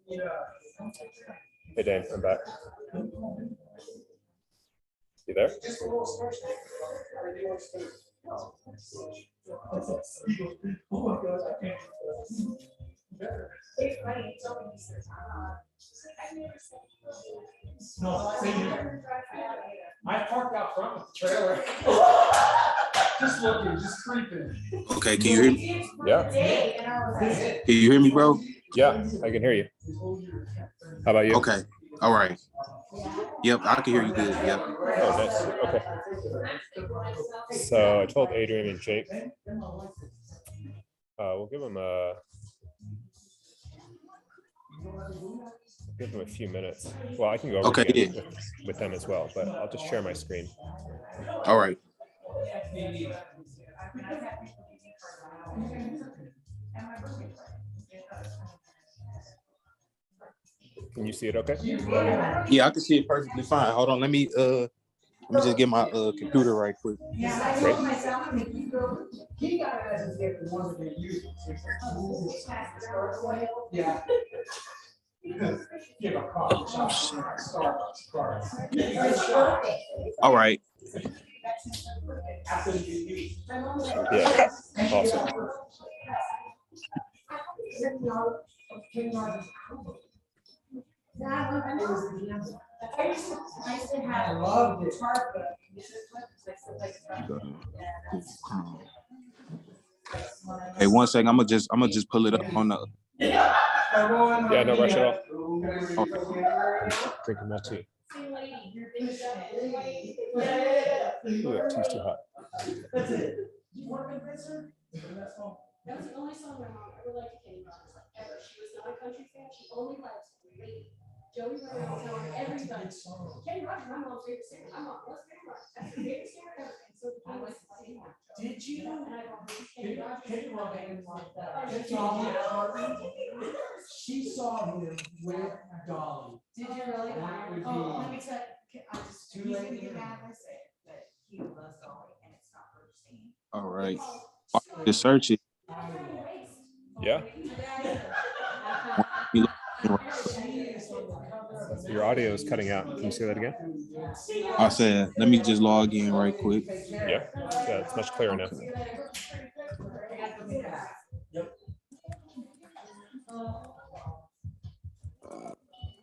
Hey, Dan, I'm back. You there? I parked out front with the trailer. Just looking, just creeping. Okay, can you hear me? Yeah. Can you hear me, bro? Yeah, I can hear you. How about you? Okay. All right. Yep, I can hear you good. Yep. Oh, nice. Okay. So I told Adrian and Jake, we'll give them a few minutes. Well, I can go over it again with them as well, but I'll just share my screen. All right. Can you see it okay? Yeah, I can see it perfectly fine. Hold on, let me just get my computer right quick. Great. All right. Yeah, awesome. I loved it. Hey, one second. I'm gonna just pull it up on the. Yeah, no rush at all. Drinking my tea. Ooh, that tea's too hot. That's it. You work in prison? That was the only song my mom ever liked to Kenny Rogers, like ever. She was not a country fan. She only liked Lady. Joey Ryan was telling everybody. Kenny Rogers, my mom's favorite singer. My mom loves Kenny Rogers. That's her favorite singer ever. And so I was the same one. Did you? And I bought Kenny Rogers. She saw him with Dolly. Did you really? That would be- Oh, let me tell you. I just Too he's late gonna to get hear. mad when I say it, but he loves Dolly and it's not her singing. All right. Just search it. Yeah. Your audio is cutting out. Can you say that again? I said, let me just log in right quick. Yeah. Yeah, it's much clearer now.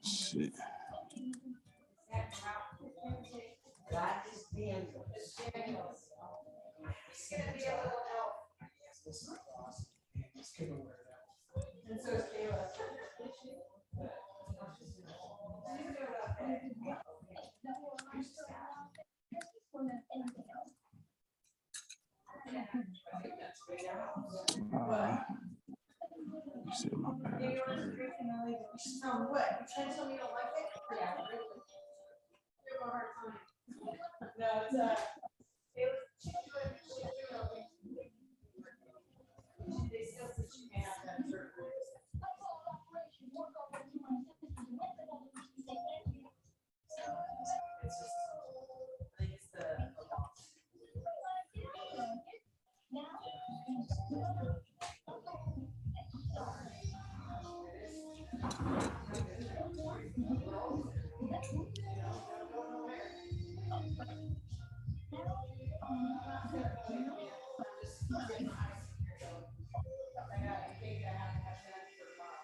Shit. That is the end. And so is Kayla. You said my password. What? You trying to tell me you don't like it? Yeah, really. Give her a hard time. No, it's they still said she may have that surgery. It's just, I think it's the loss.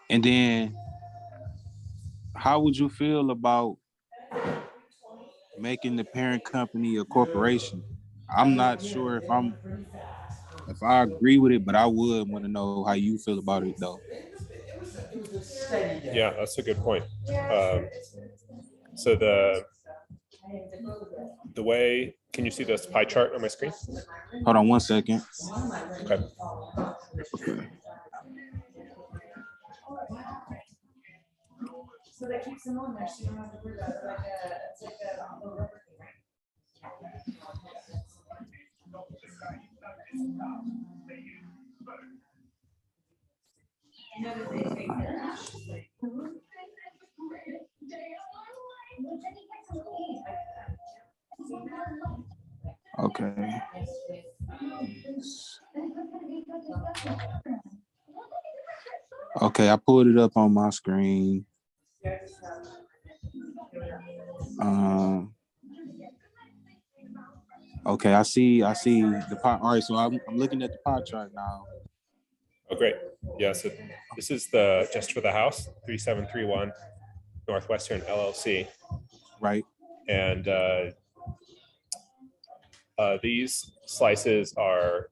And then, how would you feel about making the parent company a corporation? I'm not sure if I agree with it, but I would want to know how you feel about it, though. Yeah, that's a good point. So the way, can you see this pie chart on my screen? Hold on one second. Okay. Okay. So that keeps them on there, so you don't have to worry about it. It's like a rubber thing, right? You know that they take their ashes, like. Okay. Okay, I pulled it up on my screen. Okay, I see the pot. All right, so I'm looking at the pot chart now. Oh, great. Yeah, so this is just for the house, 3731 Northwestern LLC. Right. And these slices are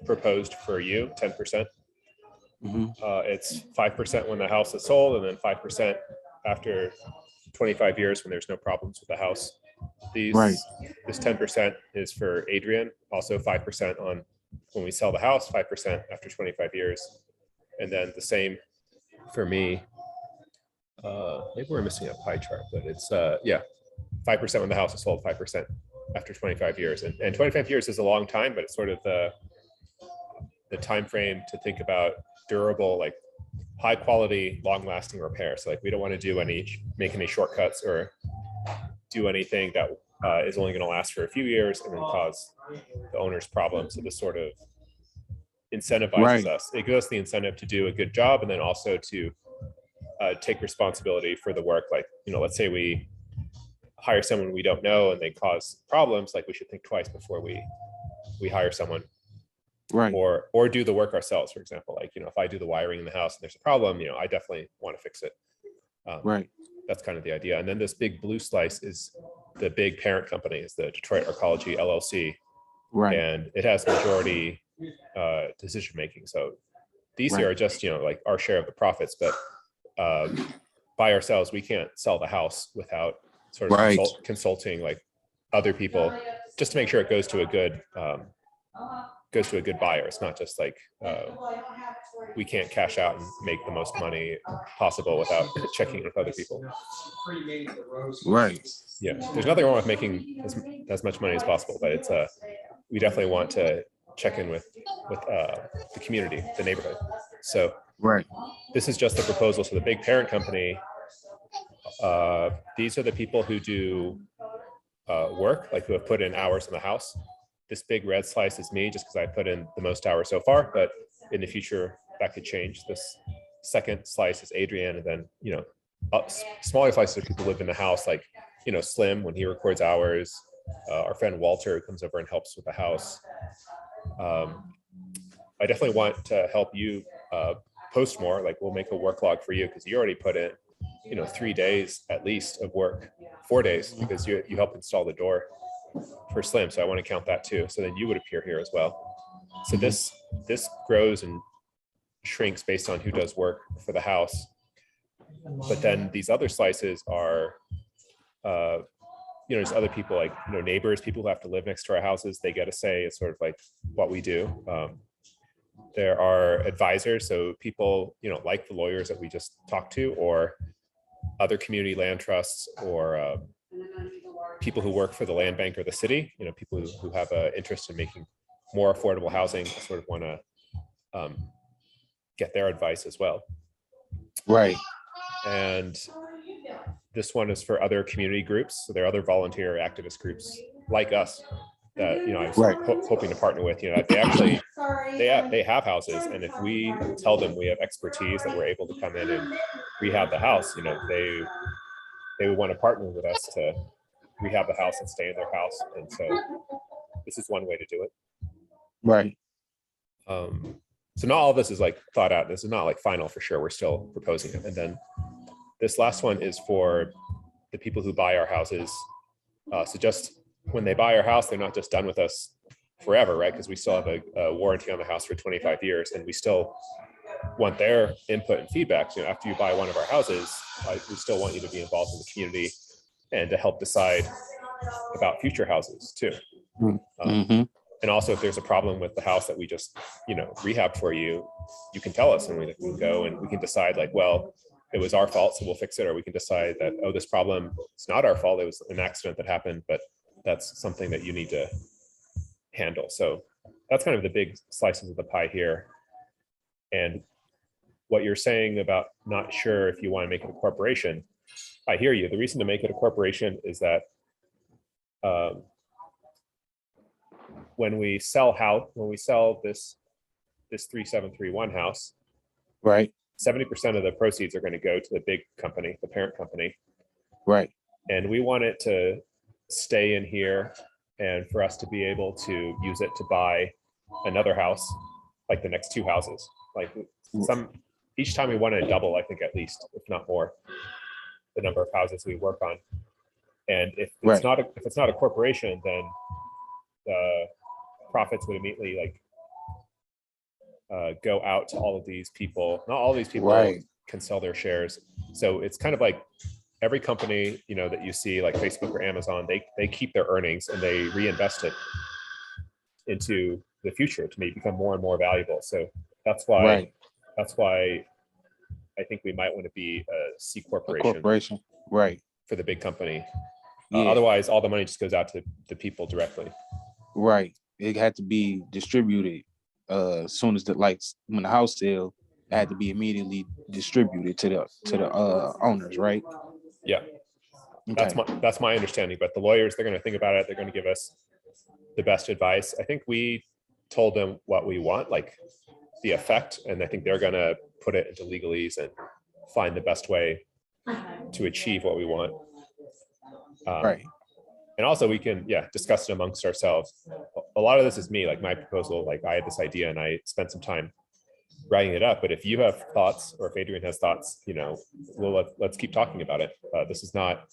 proposed for you, 10%. It's 5% when the house is sold, and then 5% after 25 years when there's no problems with the house. This 10% is for Adrian, also 5% on when we sell the house, 5% after 25 years. And then the same for me. Maybe we're missing a pie chart, but it's 5% when the house is sold, 5% after 25 years. And 25 years is a long time, but it's sort of the time frame to think about durable, like high quality, long lasting repair. So like we don't want to make any shortcuts or do anything that is only going to last for a few years and then cause the owner's problems. So this sort of incentivizes us. It gives us the incentive to do a good job, and then also to take responsibility for the work. Like, let's say we hire someone we don't know and they cause problems, like we should think twice before we hire someone. Right. Or do the work ourselves, for example. Like, if I do the wiring in the house and there's a problem, I definitely want to fix it. That's kind of the idea. And then this big blue slice is the big parent company, is the Detroit Arcology LLC. And it has majority decision making. So these here are just, like our share of the profits, but by ourselves, we can't sell the house without sort of consulting like other people, just to make sure it goes to a good buyer. It's not just like we can't cash out and make the most money possible without checking with other people. Yeah, there's nothing wrong with making as much money as possible, but it's we definitely want to check in with the community, the neighborhood. So this is just the proposal. So the big parent company, these are the people who do work, like who have put in hours in the house. This big red slice is me, just because I put in the most hours so far, but in the future that could change. This second slice is Adrian, and then smaller slices of people who live in the house, like Slim when he records hours. Our friend Walter comes over and helps with the house. I definitely want to help you post more. Like we'll make a work log for you, because you already put in 3 days at least of work, 4 days, because you helped install the door for Slim. So I want to count that too. So then you would appear here as well. So this grows and shrinks based on who does work for the house. But then these other slices are there's other people, like neighbors, people who have to live next to our houses. They get a say. It's sort of like what we do. There are advisors, so people like the lawyers that we just talked to, or other community land trusts, or people who work for the land bank or the city. People who have an interest in making more affordable housing, sort of want to get their advice as well. And this one is for other community groups. So there are other volunteer activist groups like us that I was hoping to partner with. They have houses, and if we tell them we have expertise that we're able to come in and rehab the house, they would want to partner with us to rehab the house and stay in their house. And so this is one way to do it. So not all of this is like thought out. This is not like final for sure. We're still proposing it. And then this last one is for the people who buy our houses. So just when they buy our house, they're not just done with us forever, right? Because we still have a warranty on the house for 25 years, and we still want their input and feedback. After you buy one of our houses, we still want you to be involved in the community and to help decide about future houses too. And also, if there's a problem with the house that we just rehab for you, you can tell us, and we can go and we can decide like, well, it was our fault, so we'll fix it. Or we can decide that, oh, this problem, it's not our fault, it was an accident that happened, but that's something that you need to handle. So that's kind of the big slices of the pie here. And what you're saying about not sure if you want to make it a corporation, I hear you. The reason to make it a corporation is that when we sell this 3731 house, 70% of the proceeds are going to go to the big company, the parent company. Right. And we want it to stay in here and for us to be able to use it to buy another house, like the next 2 houses. Like each time we want to double, I think at least, if not more, the number of houses we work on. And if it's not a corporation, then the profits would immediately like go out to all of these people. Not all of these people can sell their shares. So it's kind of like every company, you know, that you see like Facebook or Amazon, they keep their earnings and they reinvest it into the future to become more and more valuable. So that's why I think we might want to be a C corporation, right, for the big company. Yeah. Otherwise, all the money just goes out to the people directly. Right. It had to be distributed as soon as when the house sale, it had to be immediately distributed to the owners, right? Yeah. Okay. That's my understanding. But the lawyers, they're going to think about it. They're going to give us the best advice. I think we told them what we want, like the effect, and I think they're going to put it into legalese and find the best way to achieve what we want. Right. And also we can, discuss it amongst ourselves. A lot of this is me, like my proposal, like I had this idea and I spent some time writing it up. But if you have thoughts, or if Adrian has thoughts, you know, let's keep talking about it. This is not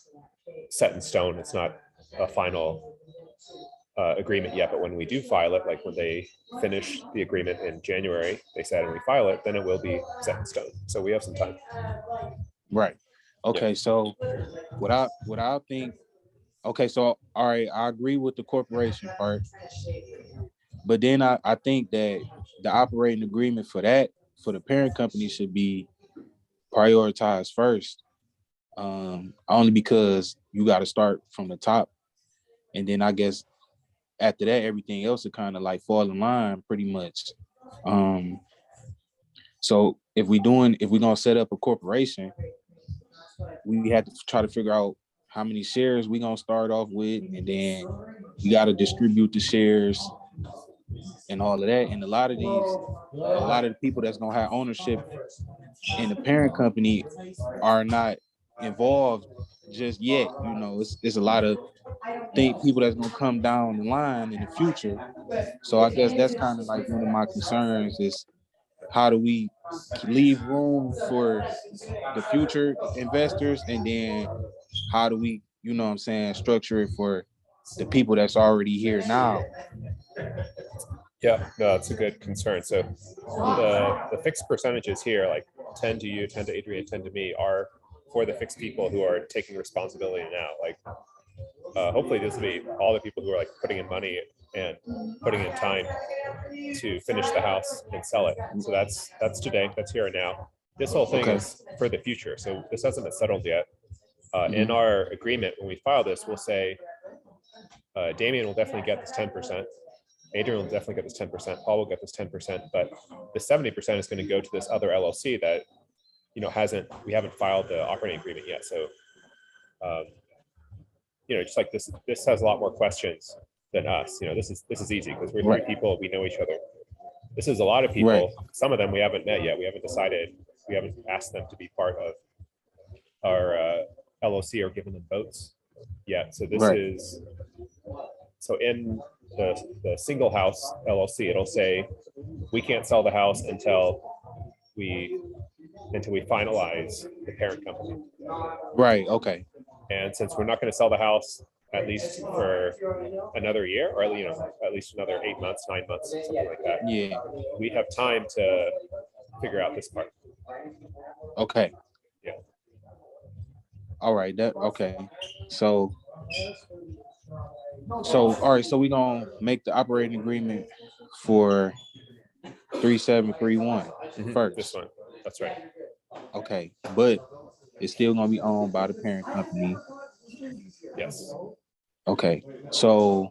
set in stone. It's not a final agreement yet. But when we do file it, like when they finish the agreement in January, they said, and we file it, then it will be set in stone. So we have some time. Right. Okay. So what I think. Okay, so all right, I agree with the corporation part, but then I think that the operating agreement for the parent company should be prioritized first, only because you got to start from the top, and then I guess after that, everything else will kind of like fall in line pretty much. So if we're gonna set up a corporation, we have to try to figure out how many shares we gonna start off with, and then we got to distribute the shares and all of that. And a lot of the people that's gonna have ownership in the parent company are not involved just yet. You know, it's a lot of people that's gonna come down the line in the future. So I guess that's kind of like one of my concerns is how do we leave room for the future investors, and then how do we, you know what I'm saying, structure it for the people that's already here now? Yeah, no, that's a good concern. So the fixed percentages here, like 10 to you, 10 to Adrian, 10 to me, are for the fixed people who are taking responsibility now. Like hopefully this will be all the people who are like putting in money and putting in time to finish the house and sell it. So that's today, that's here and now. This whole thing is for the future. So this hasn't been settled yet. In our agreement, when we file this, we'll say Damien will definitely get this 10%. Adrian will definitely get this 10%. Paul will get this 10%, but the 70% is going to go to this other LLC that, you know, we haven't filed the operating agreement yet. So, you know, just like this has a lot more questions than us. You know, this is easy because we're 3 people, we know each other. This is a lot of people. Right. Some of them we haven't met yet. We haven't decided. We haven't asked them to be part of our LLC or given them votes yet. So this is, so in the single house LLC, it'll say we can't sell the house until we finalize the parent company. Right. Okay. And since we're not going to sell the house at least for another year, or you know, at least another 8 months, 9 months, something like that. Yeah. We have time to figure out this part. Okay. Yeah. All right. Okay. So all right. So we're gonna make the operating agreement for 3731 first. This one. That's right. Okay, but it's still gonna be owned by the parent company. Yes. Okay. So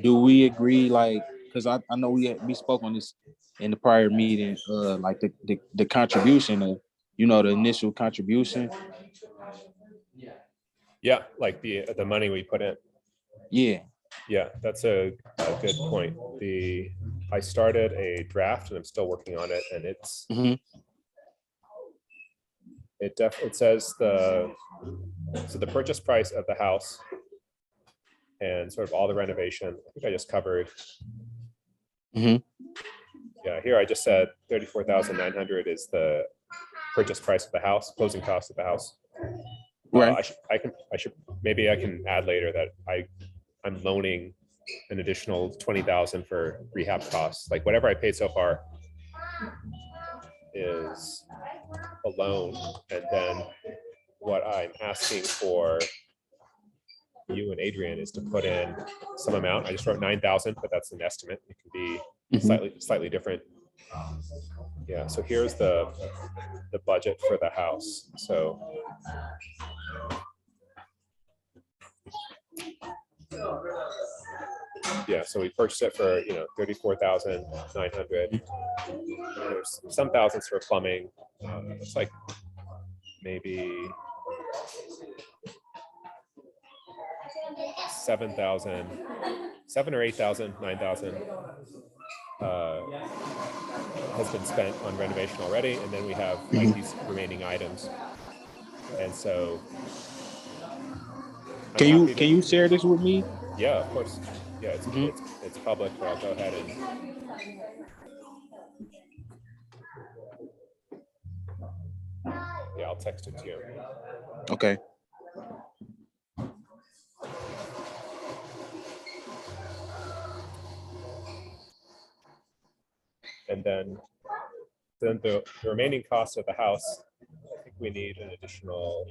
do we agree, like, because I know we spoke on this in the prior meeting, like the contribution of, you know, the initial contribution. Yeah, like the money we put in. Yeah. Yeah, that's a good point. I started a draft and I'm still working on it, and it's it says the purchase price of the house and sort of all the renovation. I think I just covered. Yeah, here I just said 34,900 is the purchase price of the house, closing cost of the house. Right. I should maybe I can add later that I'm loaning an additional 20,000 for rehab costs. Like whatever I paid so far is a loan, and then what I'm asking for you and Adrian is to put in some amount. I just wrote 9,000, but that's an estimate. It can be slightly different. Yeah. So here's the budget for the house. So yeah, so we purchased it for 34,900. There's some thousands for plumbing. It's like maybe 7,000, 7 or 8,000, 9,000 has been spent on renovation already, and then we have like these remaining items. And so, can you share this with me? Yeah, of course. Yeah, it's public, but I'll go ahead and. Yeah, I'll text it to you. Okay. And then the remaining cost of the house, I think we need an additional,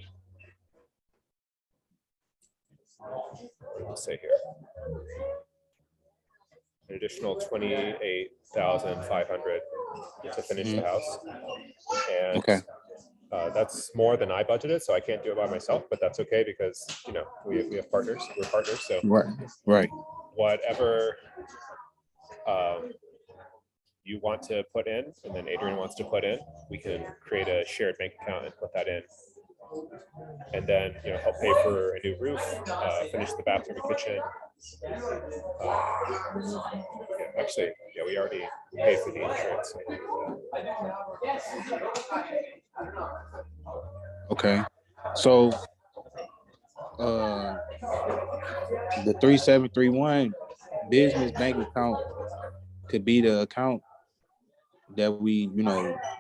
what did we say here? An additional 28,500 to finish the house. And that's more than I budgeted, so I can't do it by myself, but that's okay because we have partners. We're partners, so right. Whatever you want to put in, and then Adrian wants to put in, we can create a shared bank account and put that in, and then help pay for a new roof, finish the bathroom and kitchen. Actually, we already paid for the insurance. Okay, so the 3731 business bank account could be the account that we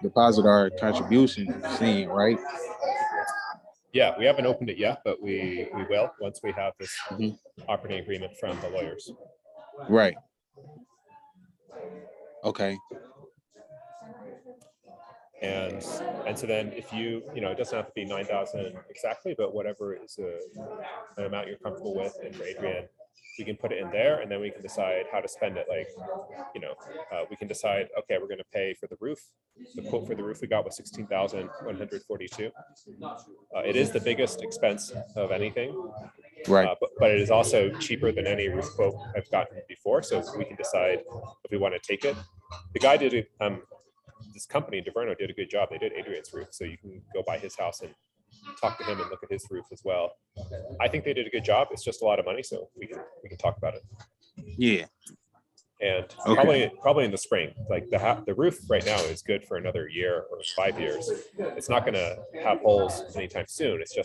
deposit our contribution in, right? Yeah, we haven't opened it yet, but we will once we have this operating agreement from the lawyers. Right. Okay. And so then if it doesn't have to be 9,000 exactly, but whatever is an amount you're comfortable with, and for Adrian, we can put it in there, and then we can decide how to spend it. Like, we can decide, okay, we're going to pay for the roof. The quote for the roof we got was 16,142. It is the biggest expense of anything, right? But it is also cheaper than any roof quote I've gotten before. So we can decide if we want to take it. The guy did it. This company, DeVerno, did a good job. They did Adrian's roof, so you can go by his house and talk to him and look at his roof as well. I think they did a good job. It's just a lot of money, so we can talk about it. Yeah. And probably in the spring. Like the roof right now is good for another year or 5 years. It's not going to have holes anytime soon. It's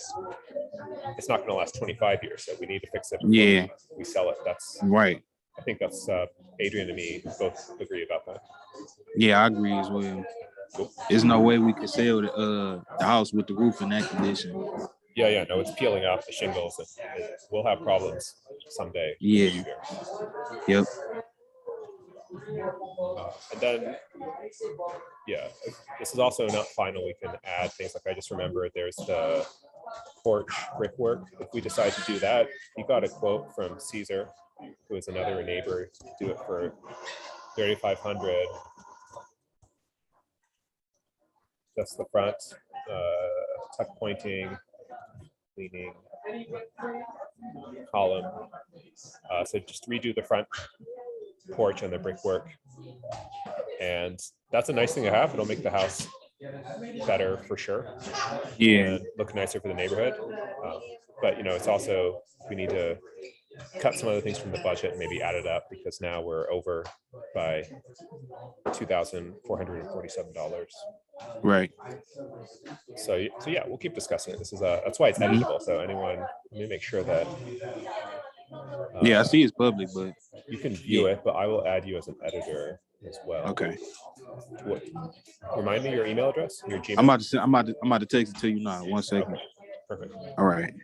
not going to last 25 years. So we need to fix it before we sell it. That's right. I think that's Adrian and me both agree about that. Yeah, I agree as well. There's no way we could sell the house with the roof in that condition. Yeah, no, it's peeling off the shingles. We'll have problems someday. Yeah. Yep. And then, this is also not final. We can add things like I just remembered there's the porch brickwork. If we decide to do that, he got a quote from Caesar, who is another neighbor, to do it for 3,500. Just the front, tuck pointing, leaning, column. So just redo the front porch and the brickwork. And that's a nice thing to have. It'll make the house better for sure. Yeah. And look nicer for the neighborhood. But it's also, we need to cut some other things from the budget and maybe add it up, because now we're over by $2,447. Right. So yeah, we'll keep discussing it. That's why it's editable. So anyone, let me make sure that. Yeah, I see it's public, but you can view it, but I will add you as an editor as well. Okay. What, remind me your email address, your Gmail. I'm about to text it to you now. 1 second. Okay. Perfect. All right.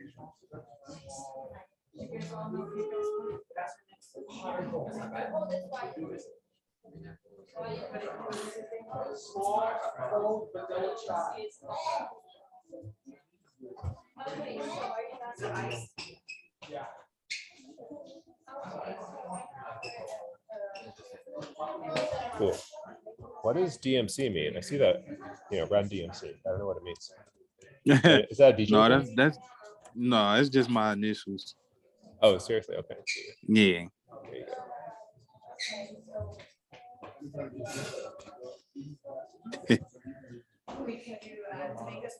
Cool. What does DMC mean? I see that, run DMC. I don't know what it means. Is that a DJ? No, it's just my initials. Oh, seriously? Okay. Yeah. There you go.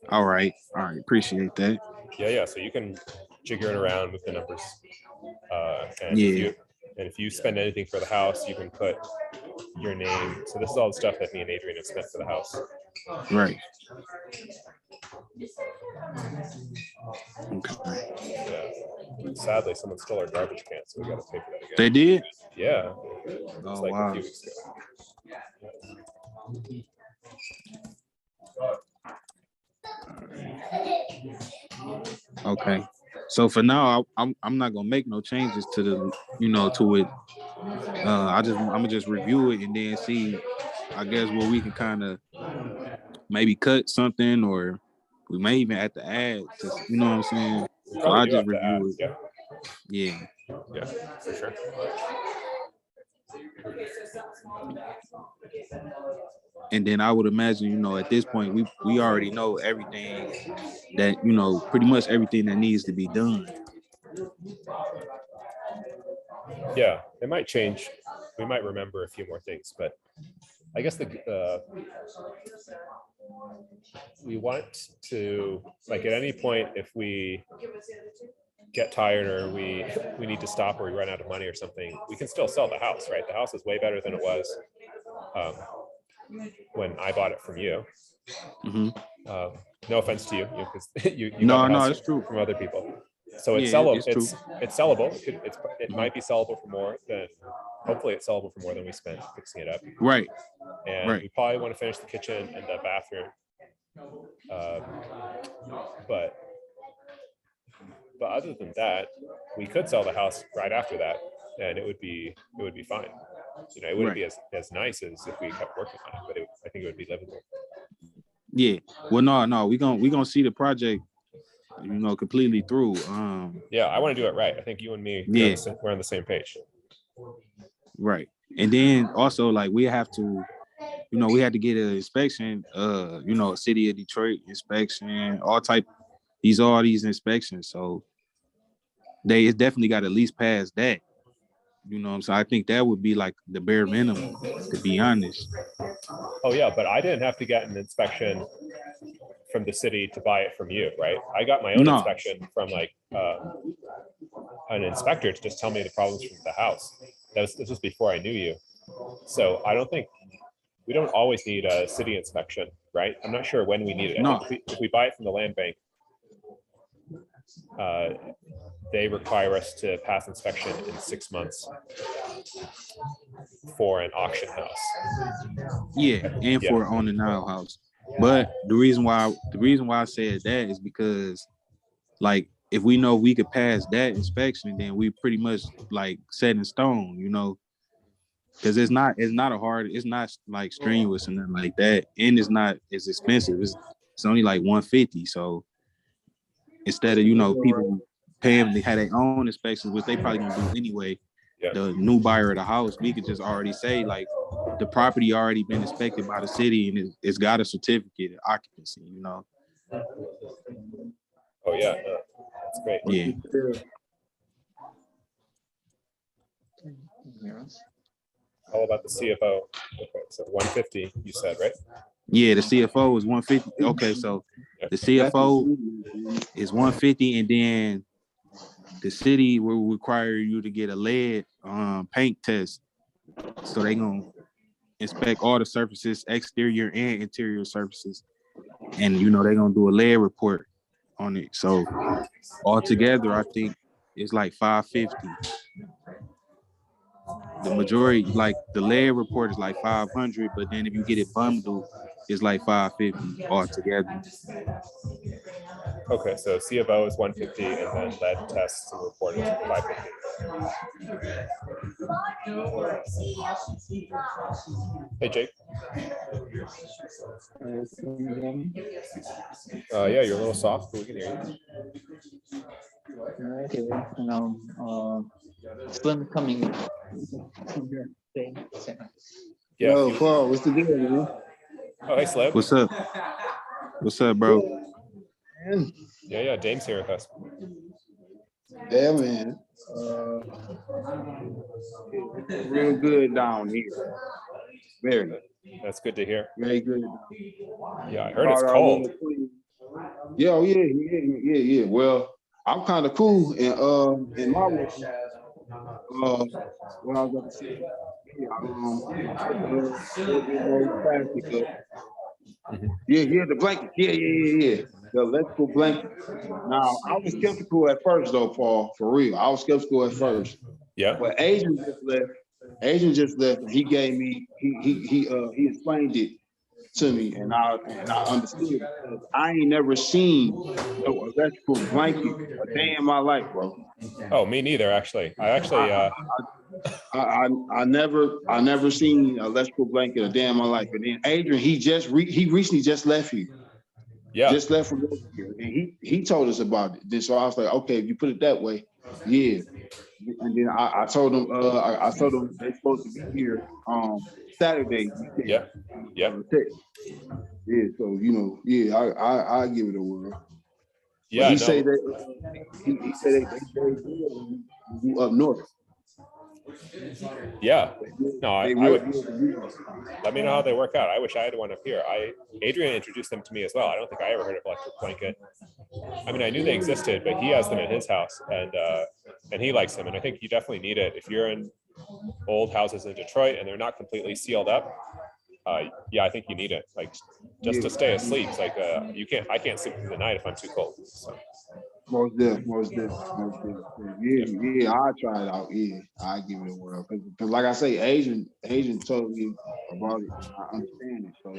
All right. Appreciate that. Yeah. So you can jigger it around with the numbers. And if you spend anything for the house, you can put your name. So this is all the stuff that me and Adrian have spent for the house. Right. Okay. Yeah. Sadly, someone stole our garbage can, so we got to pay for that again. They did? Yeah. Oh, A wow. few weeks ago. Okay. So for now, I'm not gonna make no changes to the to it. I'm gonna just review it and then see, I guess, where we can kind of maybe cut something, or we may even have to add to, you know what I'm saying? So I just review it. Yeah. Yeah, for sure. And then I would imagine, at this point, we already know everything that, pretty much everything that needs to be done. Yeah, it might change. We might remember a few more things, but I guess we want to, like, at any point, if we get tired or we need to stop or we run out of money or something, we can still sell the house, right? The house is way better than it was when I bought it from you. Mm-hmm. No offense to you, because you no, it's true from other people. So it's yeah, sellable. it's sellable. It might be sellable for more than. Hopefully, it's sellable for more than we spent fixing it up. Right. And we probably want to finish the kitchen and the bathroom. But other than that, we could sell the house right after that, and it would be fine. It wouldn't be as nice as if we kept working on it, but I think it would be livable. Yeah. Well, no, we gonna see the project, completely through. Yeah, I want to do it right. I think you and me, we're on the same page. Right. And then also, like, we have to, we had to get an inspection, a city of Detroit inspection, all these inspections. So it's definitely got to at least pass that. You know what I'm saying? I think that would be like the bare minimum, to be honest. Oh yeah, but I didn't have to get an inspection from the city to buy it from you, right? I got my own inspection from like an inspector to just tell me the problems from the house. This was before I knew you. So I don't think we don't always need a city inspection, right? I'm not sure when we need it. No. If we buy it from the land bank, they require us to pass inspection in 6 months for an auction house. Yeah, and for an on and now house. But the reason why I said that is because, like, if we know we could pass that inspection, then we pretty much like set in stone, because it's not like strenuous and nothing like that, and it's not as expensive. It's only like $150. So instead of people paying to have their own inspections, which they probably gonna do anyway, the new buyer of the house, we could just already say, like, the property already been inspected by the city and it's got a certificate of occupancy. Oh yeah, that's great. Yeah. All about the CFO. Okay, so 150, you said, right? Yeah, the CFO is 150. Okay, so the CFO is 150, and then the city will require you to get a lead paint test. So they gonna inspect all the surfaces, exterior and interior surfaces. And you know, they're gonna do a lead report on it. So altogether, I think it's like $550. The majority, like the lead report is like $500, but then if you get it bundled, it's like $550 altogether. Okay, so C of O is 150, and then lead tests and report is 550. Hey, Jake. Yeah, you're a little soft, but we can hear you. Okay, Slim coming. Yeah. Yo, Paul, what's the deal, man? Oh, hey, Slim. What's up? What's up, bro? Man. Yeah, Dame's here with us. Yeah, man. Real good down here. Very. That's good to hear. Very good. Yeah, I heard it's cold. Yeah, oh, yeah. Well, I'm kind of cool in my room. What I was going to say. Yeah, the blanket. Yeah. The electrical blanket. Now, I was skeptical at first, though, Paul. For real, I was skeptical at first. Yeah. But Adrian just left. And he gave me. He explained it to me, and I understood it. I ain't never seen no electrical blanket a day in my life, bro. Oh, me neither, actually. I never seen an electrical blanket a day in my life. And then Adrian, he recently just left here. Yeah. Just left from here, and he told us about it. Then so I was like, okay, if you put it that way, yeah. And then I told him they're supposed to be here Saturday. Yeah. Yeah. So I give it a whirl. Yeah. But he said that he said they up north. Yeah. No, I would let me know how they work out. I wish I had one up here. Adrian introduced them to me as well. I don't think I ever heard of electric blanket. I mean, I knew they existed, but he has them in his house, and he likes them. And I think you definitely need it if you're in old houses in Detroit and they're not completely sealed up. Yeah, I think you need it, like just to stay asleep. It's like I can't sleep through the night if I'm too cold. So. Most definitely. Yeah, I try it out. Yeah, I give it a whirl. Because like I say, Asian told me about it. I understand it. So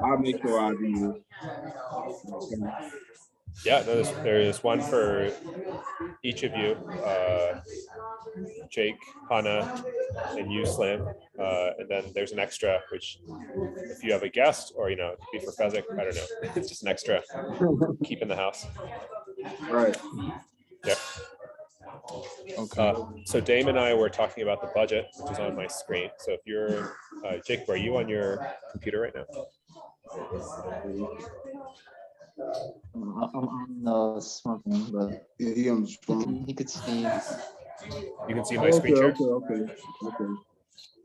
I'll make sure I do it. Yeah, no, there's one for each of you, Jake, Hannah, and you, Slim. And then there's an extra, which if you have a guest or, it could be for Fezzik, I don't know. It's just an extra keep in the house. Right. Yeah. Okay. So Dame and I were talking about the budget, which is on my screen. So if you're, Jake, are you on your computer right now? I'm on the smartphone, but yeah, he on the phone. he could see. You can see my screen share? Okay.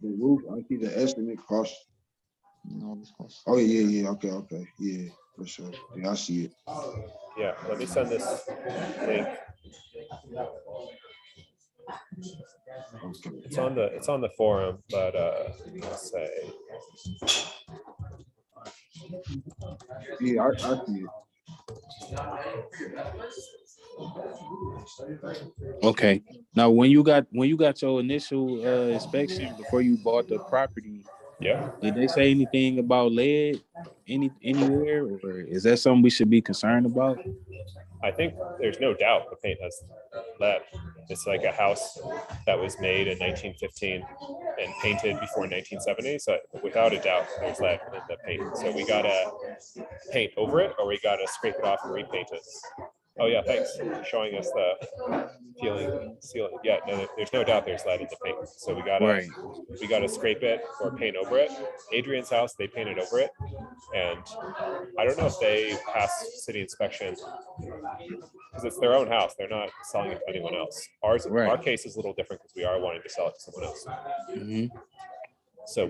The roof, I see the estimate cost. Oh yeah. Okay. Yeah, for sure. Yeah, I see it. Yeah, let me send this link. Okay. It's on the forum, but let's say. Yeah, I see it. Okay. Now, when you got your initial inspection before you bought the property, Yeah. did they say anything about lead anywhere, or is that something we should be concerned about? I think there's no doubt the paint has lead. It's like a house that was made in 1915 and painted before 1970. So without a doubt, there's lead in the paint. So we gotta paint over it, or we gotta scrape it off and repaint it. Oh yeah, thanks for showing us the sealing. Yeah, no, there's no doubt there's lead in the paint. So we gotta scrape it or paint over it. Adrian's house, they painted over it, and I don't know if they passed city inspection because it's their own house. They're not selling it to anyone else. Our case is a little different because we are wanting to sell it to someone else. Mm-hmm. So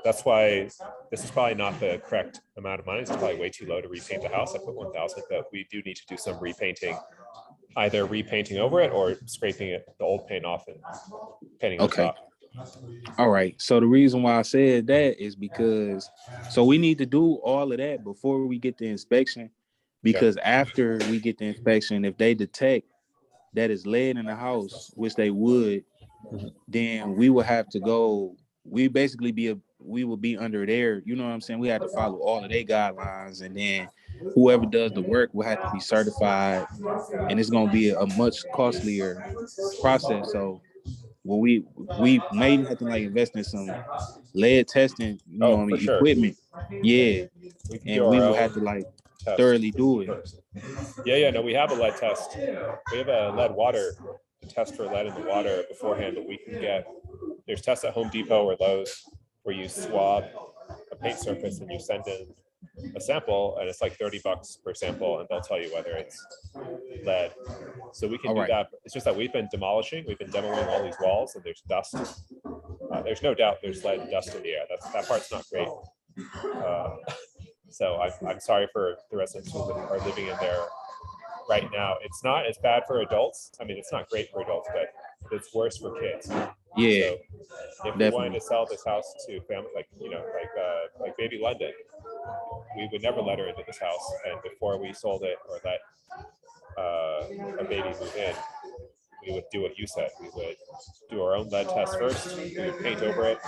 that's why this is probably not the correct amount of money. It's probably way too low to repaint the house. I put 1,000, but we do need to do some repainting either repainting over it or scraping the old paint off and painting on top. All right. So the reason why I said that is because we need to do all of that before we get the inspection, because after we get the inspection, if they detect that is lead in the house, which they would, then we will have to go. We will be under their, you know what I'm saying? We have to follow all of their guidelines, and then whoever does the work will have to be certified, and it's going to be a much costlier process. So we may even have to like invest in some lead testing, equipment. Yeah. And we will have to like thoroughly do it. First. Yeah. No, we have a lead test. We have a lead water to test for lead in the water beforehand, but we can there's tests at Home Depot or Lowe's where you swab a paint surface and you send in a sample, and it's like $30 per sample, and they'll tell you whether it's lead. So we can do that. It's just that we've been demoing all these walls, and there's dust. There's no doubt there's lead and dust in the air. That part's not great. So I'm sorry for the residents who are living in there right now. It's not as bad for adults. I mean, it's not great for adults, but it's worse for kids. Yeah. So if we wanted to sell this house to family, like baby London, we would never let her into this house. And before we sold it or let a baby move in, we would do what you said. We would do our own lead test first. We would paint over it,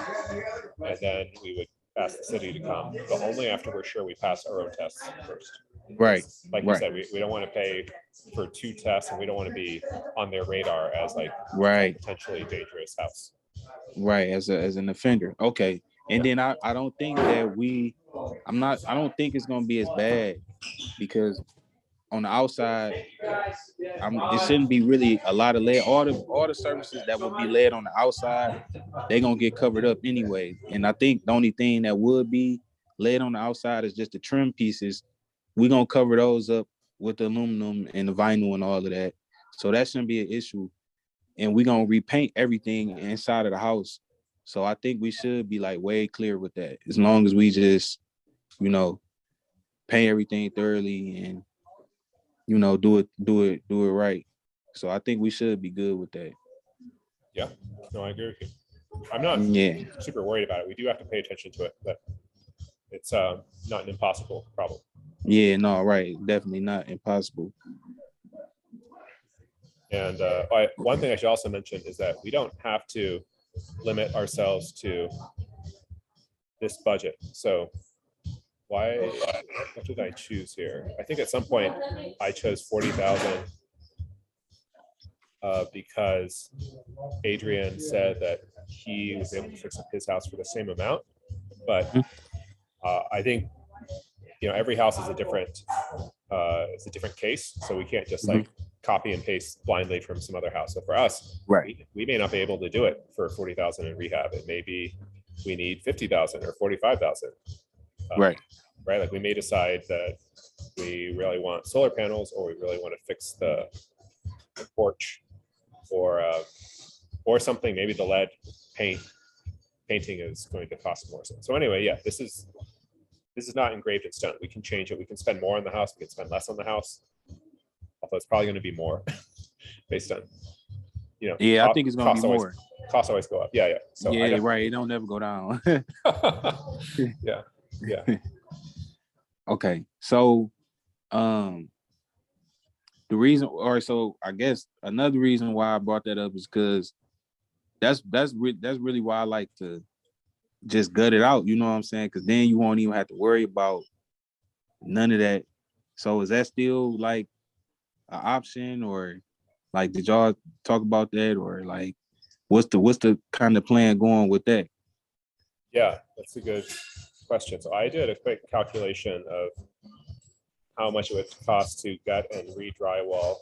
and then we would ask the city to come, but only after we're sure we pass our own tests first. Right. Like you said, we don't want to pay for 2 tests, and we don't want to be on their radar as like a potentially dangerous house. Right, as an offender. Okay. And then I don't think that I don't think it's gonna be as bad, because on the outside, it shouldn't be really a lot of lead. All the surfaces that would be lead on the outside, they're gonna get covered up anyway. And I think the only thing that would be lead on the outside is just the trim pieces. We're gonna cover those up with the aluminum and the vinyl and all of that. So that shouldn't be an issue. And we're gonna repaint everything inside of the house. So I think we should be like way clear with that, as long as we just, paint everything thoroughly and do it right. So I think we should be good with that. Yeah, no, I agree with you. I'm not super worried about it. We do have to pay attention to it, but it's not an impossible problem. Yeah, no, right. Definitely not impossible. And one thing I should also mention is that we don't have to limit ourselves to this budget. So what did I choose here? I think at some point I chose 40,000 because Adrian said that he was able to fix up his house for the same amount. But I think every house is a different case, so we can't just like copy and paste blindly from some other house. So for us, we may not be able to do it for 40,000 in rehab. It may be we need 50,000 or 45,000. Right. Like we may decide that we really want solar panels, or we really want to fix the porch, or something. Maybe the lead painting is going to cost more. So anyway, yeah, this is not engraved in stone. We can change it. We can spend more on the house. We can spend less on the house. Although it's probably going to be more based on, Yeah, I think it's going to be more. Costs always go up. Yeah. So right. It don't never go down. Yeah. Okay. So, the reason, so I guess another reason why I brought that up is because that's really why I like to just gut it out. You know what I'm saying? Because then you won't even have to worry about none of that. So is that still like an option, or like did y'all talk about that, or like what's the kind of plan going with that? Yeah, that's a good question. So I did a quick calculation of how much it would cost to gut and re-drywall.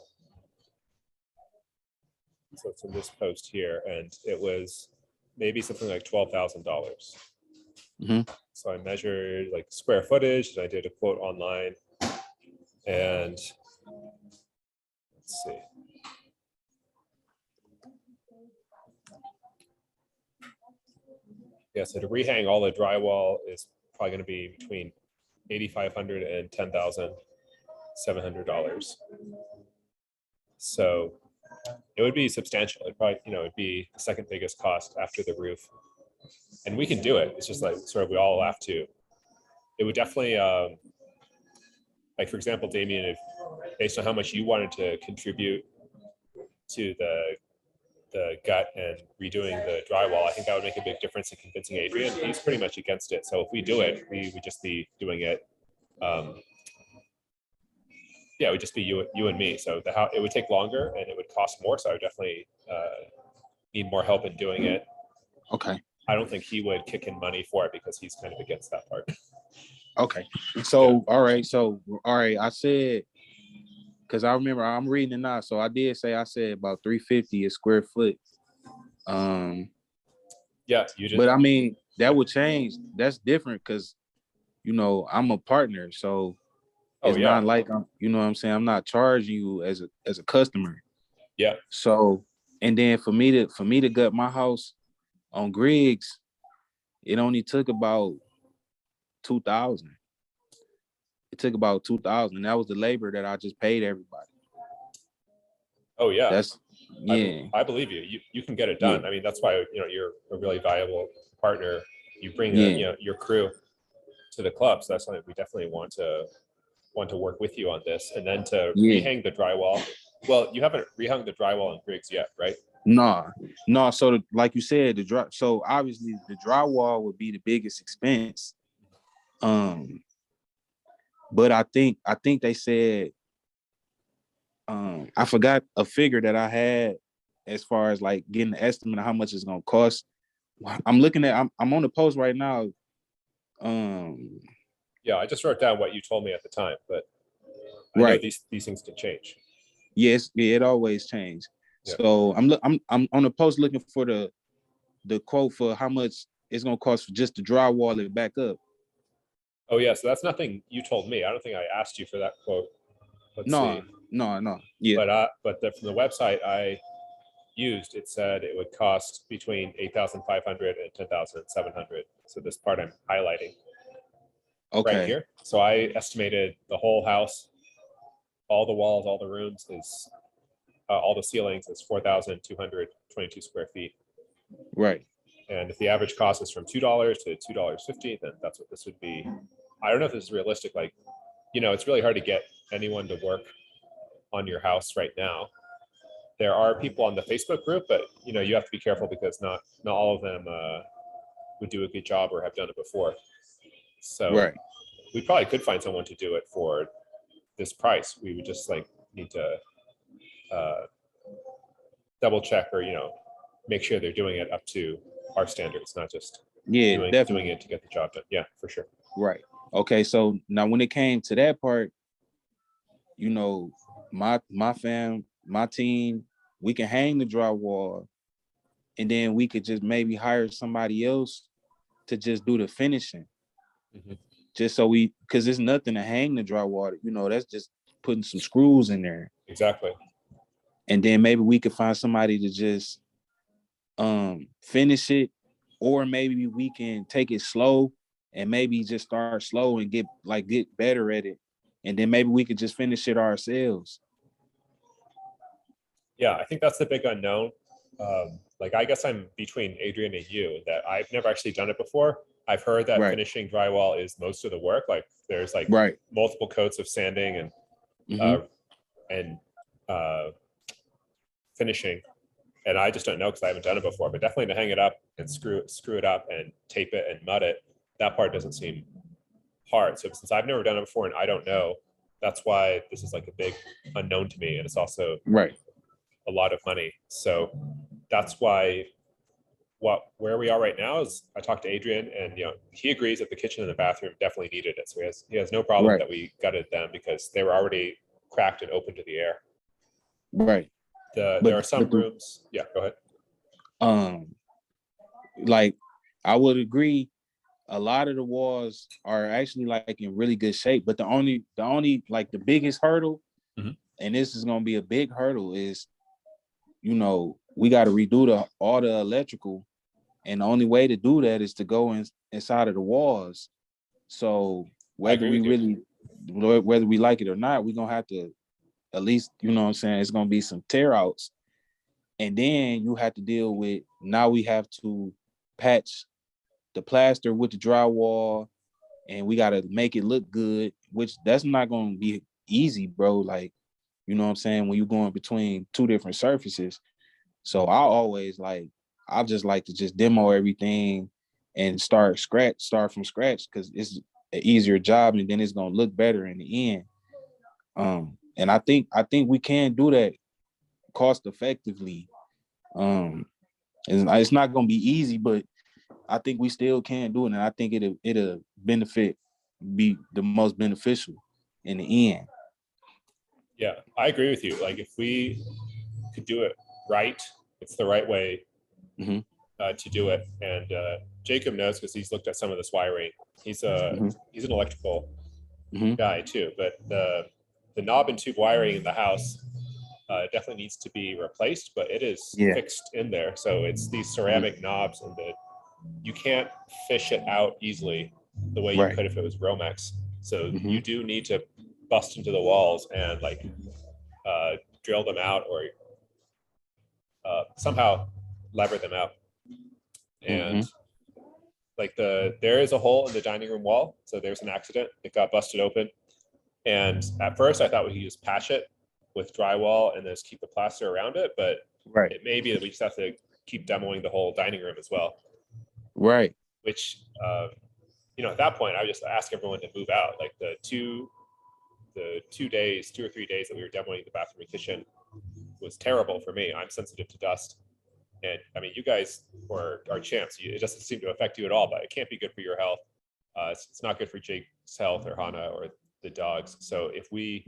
So it's in this post here, and it was maybe something like $12,000. So I measured like square footage, and I did a quote online, and let's see. Yeah, so to rehang all the drywall is probably going to be between $8,500 and $10,700. So it would be substantial. It'd probably, it'd be the second biggest cost after the roof. And we can do it. It's just like sort of we all have to. It would definitely, like for example, Damien, if based on how much you wanted to contribute to the gut and redoing the drywall, I think that would make a big difference in convincing Adrian. He's pretty much against it. So if we do it, we would just be doing it. Yeah, it would just be you and me. So it would take longer and it would cost more. So I would definitely need more help in doing it. Okay. I don't think he would kick in money for it because he's kind of against that part. Okay. So, all right. So, all right. I said, because I remember I'm reading it now. So I said about 350 a square foot. Yeah, you did. But I mean, that would change. That's different because, I'm a partner. So it's not like I'm, you know what I'm saying? I'm not charging you as a customer. Yeah. So, and then for me to gut my house on Griggs, it only took about 2,000. It took about 2,000. That was the labor that I just paid everybody. Oh yeah. That's I believe you. You can get it done. Yeah. I mean, that's why you're a really valuable partner. You bring your crew to the club. So that's why we definitely want to work with you on this. And then to rehang the drywall. Well, you haven't rehung the drywall in Griggs yet, right? No. So like you said, so obviously the drywall would be the biggest expense. But I think they said, I forgot a figure that I had as far as like getting the estimate of how much it's gonna cost. I'm looking at, I'm on the post right now. Yeah, I just wrote down what you told me at the time, but I know these things can change. Yes, it always changes. Yeah. So I'm on the post looking for the quote for how much it's gonna cost for just to drywall it back up. Oh yeah, so that's nothing you told me. I don't think I asked you for that quote. Let's see. No. Yeah. But from the website I used, it said it would cost between 8,500 and 10,700. So this part I'm highlighting right here. So I estimated the whole house, all the walls, all the rooms is all the ceilings is 4,222 square feet. Right. And if the average cost is from $2 to $2.50, then that's what this would be. I don't know if this is realistic. Like, it's really hard to get anyone to work on your house right now. There are people on the Facebook group, but you have to be careful because not all of them would do a good job or have done it before. So we probably could find someone to do it for this price. We would just need to double check or make sure they're doing it up to our standards, not just doing it to get the job done. Yeah, for sure. Right. Okay. So now when it came to that part, my fam, my team, we can hang the drywall and then we could just maybe hire somebody else to just do the finishing. Mm-hmm. Just so because there's nothing to hang the drywall, that's just putting some screws in there. Exactly. And then maybe we could find somebody to just finish it, or maybe we can take it slow and maybe just start slow and get better at it. And then maybe we could just finish it ourselves. Yeah, I think that's the big unknown. I guess I'm between Adrian and you, that I've never actually done it before. I've heard that finishing drywall is most of the work. Like there's multiple coats of sanding and finishing. And I just don't know because I haven't done it before, but definitely to hang it up and screw it up and tape it and mud it, that part doesn't seem hard. So since I've never done it before and I don't know, that's why this is like a big unknown to me. And it's also a lot of money. So that's why where we are right now is I talked to Adrian and he agrees that the kitchen and the bathroom definitely needed it. So he has no problem that we gutted them because they were already cracked and open to the air. Right. There are some rooms. Yeah, go ahead. I would agree. A lot of the walls are actually in really good shape, but the only the biggest hurdle, and this is gonna be a big hurdle, is we got to redo all the electrical, and the only way to do that is to go inside of the walls. So whether we like it or not, we're gonna have to at least, you know what I'm saying, it's gonna be some tear outs. And then you have to deal with, now we have to patch the plaster with the drywall, and we gotta make it look good, which that's not gonna be easy, bro. Like, you know what I'm saying, when you're going between two different surfaces. So I just like to just demo everything and start from scratch, because it's an easier job, and then it's gonna look better in the end. And I think we can do that cost effectively. It's not gonna be easy, but I think we still can do it, and I think it'll be the most beneficial in the end. Yeah, I agree with you. Like if we could do it right, it's the right way to do it. And Jacob knows because he's looked at some of this wiring. He's an electrical guy too, but the knob and tube wiring in the house definitely needs to be replaced, but it is fixed in there. So it's these ceramic knobs, and you can't fish it out easily the way you could if it was Romex. So you do need to bust into the walls and like drill them out, or somehow lever them out. And like there is a hole in the dining room wall, so there's an accident. It got busted open, and at first I thought we could just patch it with drywall and just keep the plaster around it, but it may be that we just have to keep demoing the whole dining room as well. Right. Which at that point I would just ask everyone to move out. Like the 2 or 3 days that we were demoing the bathroom and kitchen was terrible for me. I'm sensitive to dust. And I mean, you guys are champs. It doesn't seem to affect you at all, but it can't be good for your health. It's not good for Jake's health or Hannah or the dogs. So if we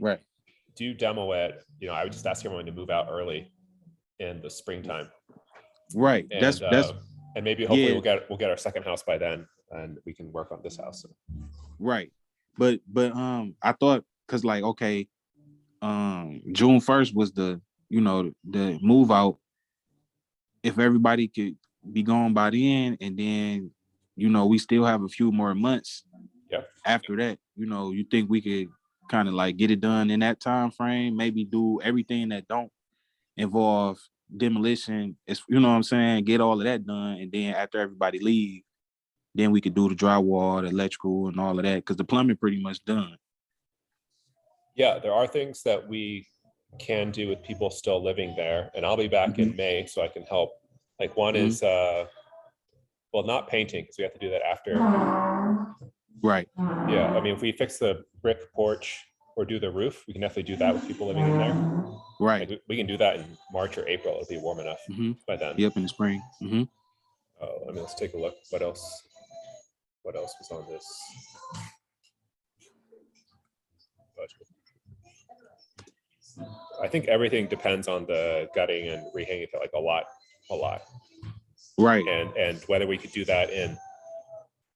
do demo it, I would just ask everyone to move out early in the springtime. Right. And, that's and maybe hopefully we'll get our second house by then, and we can work on this house. Right. But I thought, because like, okay, June 1st was the move out. If everybody could be gone by then, and then we still have a few more months after that, you think we could kind of like get it done in that time frame, maybe do everything that don't involve demolition, it's, what I'm saying, get all of that done, and then after everybody leave, then we could do the drywall, the electrical, and all of that, because the plumbing pretty much done. Yeah, there are things that we can do with people still living there, and I'll be back in May, so I can help. Like one is not painting, because we have to do that after. Right. Yeah, I mean, if we fix the brick porch or do the roof, we can definitely do that with people living in there. Right. Like we can do that in March or April. It'll be warm enough by then. Yep, in the spring. Let's take a look. What else was on this budget? I think everything depends on the gutting and rehanging it, like a lot. Right. And whether we could do that in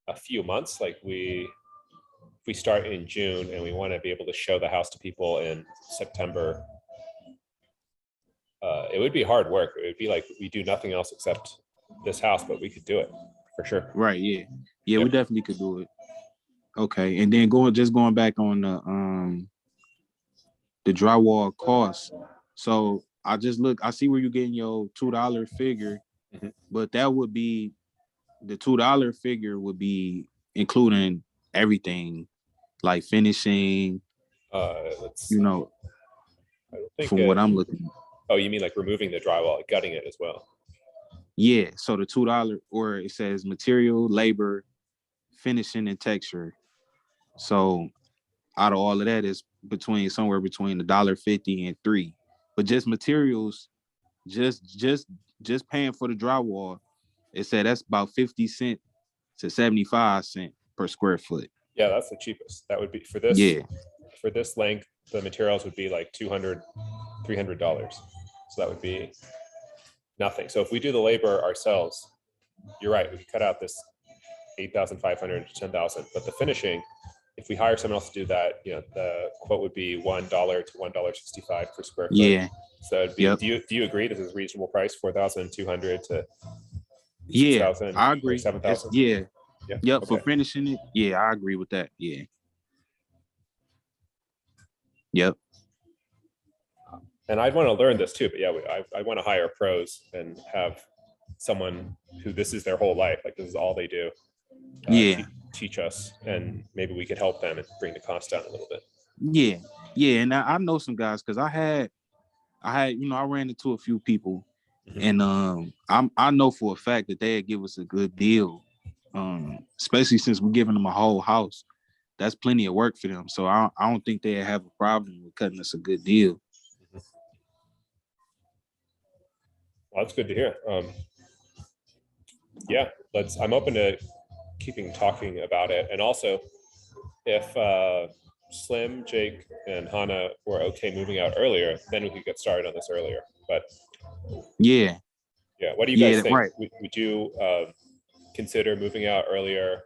a few months, like if we start in June and we want to be able to show the house to people in September, it would be hard work. It would be like we do nothing else except this house, but we could do it for sure. Right. Yeah. We definitely could do it. Okay. And then going back on the drywall cost. So I see where you're getting your $2 figure, but that would be, the $2 figure would be including everything, like finishing, Let's I don't think from what I'm looking at. Oh, you mean like removing the drywall, gutting it as well? Yeah, so the $2, or it says material, labor, finishing, and texture. So out of all of that is somewhere between $1.50 and $3. But just materials, just paying for the drywall, it said that's about 50 cents to 75 cents per square foot. Yeah, that's the cheapest. That would be for this. Yeah. For this length, the materials would be like $200, $300. So that would be nothing. So if we do the labor ourselves, you're right, we could cut out this 8,500 to 10,000. But the finishing, if we hire someone else to do that, the quote would be $1 to $1.65 per square foot. Yeah. So it'd be, do you agree this is a reasonable price? 4,200 to 6,000? I agree. 7,000. Yeah. Yep. Okay. For finishing it, yeah, I agree with that. Yeah. Yep. and I'd want to learn this too, but yeah, I want to hire pros and have someone who this is their whole life, like this is all they do. Teach us, and maybe we could help them and bring the cost down a little bit. Yeah, and I know some guys because I had, I ran into a few people, and I know for a fact that they'd give us a good deal, especially since we're giving them a whole house. That's plenty of work for them, so I don't think they'd have a problem with cutting us a good deal. Well, that's good to hear. Yeah, I'm open to talking about it, and also if Slim, Jake, and Hannah were okay moving out earlier, then we could get started on this earlier. But yeah, what do you guys think? Right. Would you consider moving out earlier?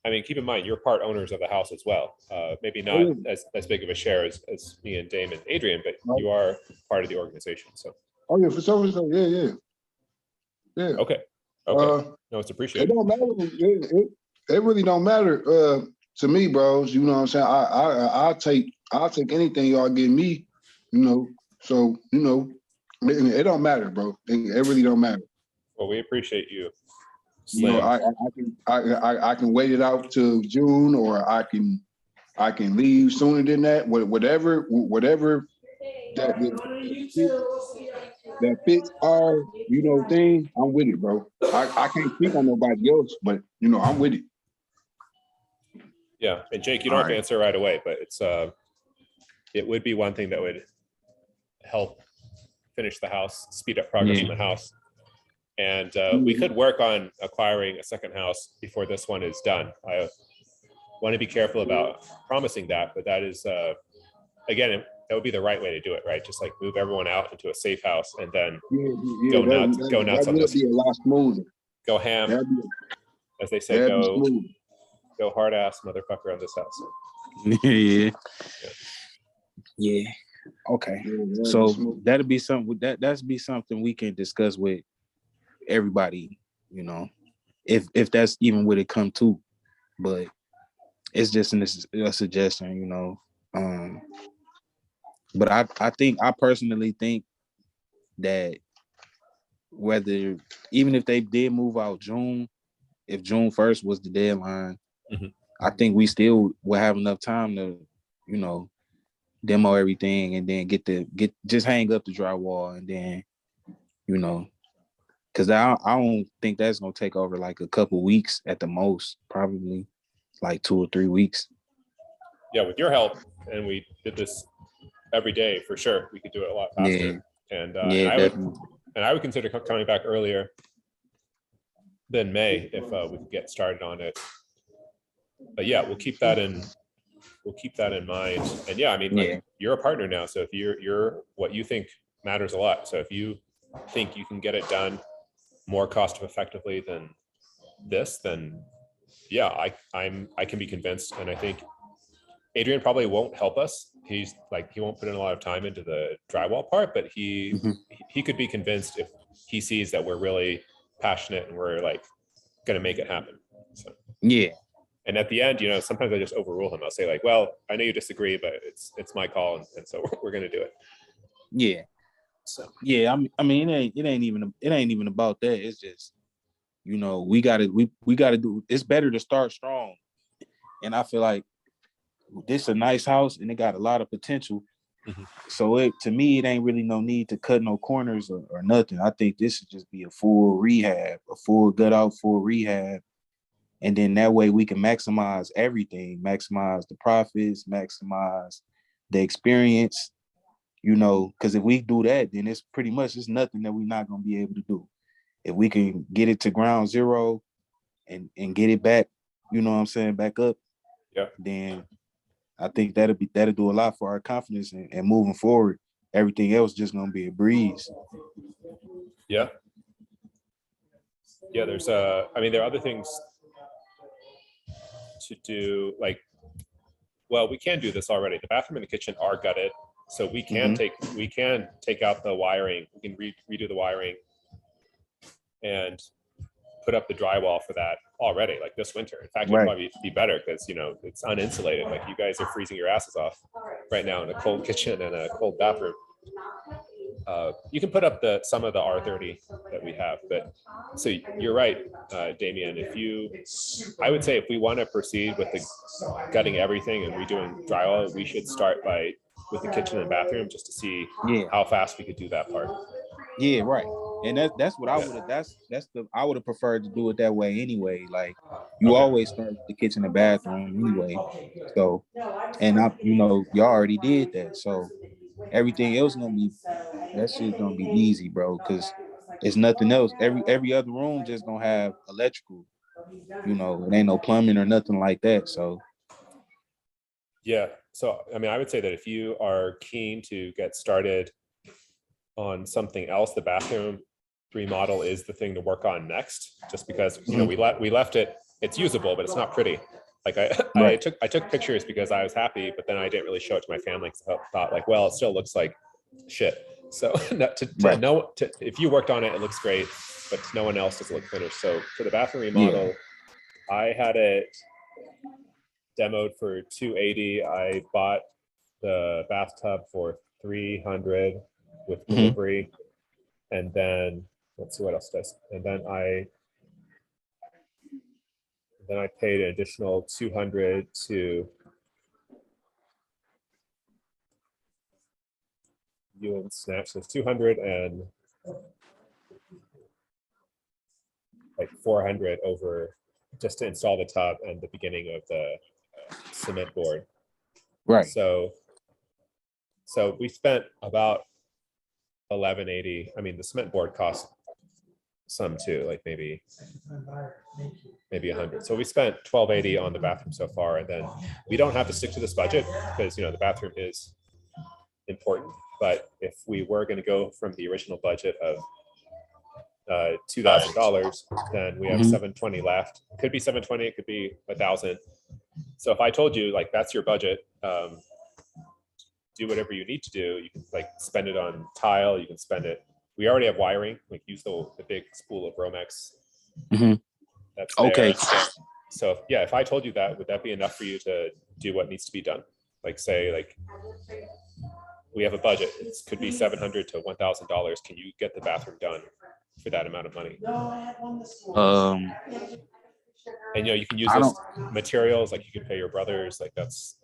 I mean, keep in mind you're part owners of the house as well. Maybe not as big of a share as me and Damien and Adrian, but you are part of the organization. So. Oh yeah, for some reason, yeah. Okay. No, it's appreciated. It don't matter. It really don't matter to me, bros. You know what I'm saying? I'll take anything y'all give me. So it don't matter, bro. It really don't matter. Well, we appreciate you. Slim. I can wait it out till June, or I can leave sooner than that. Whatever that fits our thing, I'm with it, bro. I can't speak on nobody else, but I'm with it. Yeah, and Jake, you don't have to answer right away, but it would be one thing that would help finish the house, speed up progress in the house. And we could work on acquiring a second house before this one is done. I want to be careful about promising that, but that is, again, that would be the right way to do it, right? Just like move everyone out into a safe house and then go nuts on this. That would be a lot smoother. Go ham, as they say, go hard ass motherfucker on this house. Yeah. Okay. So that'd be something we can discuss with everybody, if that's even what it come to. But it's just a suggestion, But I personally think that whether, even if they did move out June, if June 1st was the deadline, I think we still will have enough time to, demo everything and then just hang up the drywall and then, because I don't think that's gonna take over like a couple weeks at the most, probably like 2 or 3 weeks. Yeah, with your help, and we did this every day for sure, we could do it a lot faster. And I would consider coming back earlier than May if we could get started on it. But yeah, we'll keep that in mind. And yeah, I mean, like, you're a partner now, so if you're what you think matters a lot. So if you think you can get it done more cost effectively than this, then yeah, I can be convinced. And I think Adrian probably won't help us. He won't put in a lot of time into the drywall part, but he could be convinced if he sees that we're really passionate and we're like going to make it happen. So yeah. And at the end, sometimes I just overrule him. I'll say like, well, I know you disagree, but it's my call. And so we're going to do it. Yeah. So, yeah, I mean, it ain't even about that. It's just, we gotta do, it's better to start strong. And I feel like this is a nice house and it got a lot of potential. So to me, it ain't really no need to cut no corners or nothing. I think this should just be a full rehab, a full gut out, full rehab. And then that way we can maximize everything, maximize the profits, maximize the experience, because if we do that, then it's nothing that we're not going to be able to do. If we can get it to ground zero and get it back, back up, then I think that'll do a lot for our confidence and moving forward. Everything else just going to be a breeze. Yeah. Yeah, there's there are other things to do, like, well, we can do this already. The bathroom and the kitchen are gutted, so we can take out the wiring. We can redo the wiring, and put up the drywall for that already, like this winter. In fact, it'd Right. probably be better because, you know, it's uninsulated. Like you guys are freezing your asses off right now in a cold kitchen and a cold bathroom. You can put up some of the R30 that we have, but so you're right, Damien. I would say if we want to proceed with the gutting everything and redoing drywall, we should start with the kitchen and bathroom just to see how fast we could do that part. Yeah, right. And that's what I would have. I would have preferred to do it that way anyway. Like you always start with the kitchen and bathroom anyway. So, and y'all already did that. So everything else that shit's gonna be easy, bro. Because it's nothing else. Every other room just gonna have electrical. It ain't no plumbing or nothing like that. So yeah. So I mean, I would say that if you are keen to get started on something else, the bathroom remodel is the thing to work on next, just because we left it. It's usable, but it's not pretty. Like I took pictures because I was happy, but then I didn't really show it to my family because I thought like, well, it still looks like shit. So if you worked on it, it looks great, but to no one else does it look finished. So for the bathroom remodel, I had it demoed for $280. I bought the bathtub for $300 with delivery, and then let's see what else does. And then I paid an additional $200 to you and Snatch. So it's $200 and like $400 over just to install the tub and the beginning of the cement board. right. So we spent about $1180. I mean, the cement board cost some too, like maybe 100. So we spent $1280 on the bathroom so far, and then we don't have to stick to this budget because the bathroom is important. But if we were going to go from the original budget of $2,000, then we have $720 left. It could be $720, it could be $1,000. So if I told you like that's your budget, do whatever you need to do. You can like spend it on tile. You can spend it. We already have wiring. Like use the big spool of Romex. That's okay. So yeah, if I told you that, would that be enough for you to do what needs to be done? Like say like we have a budget. It could be $700 to $1,000. Can you get the bathroom done for that amount of money? And you can use those materials. Like you can pay your brothers. Like that's.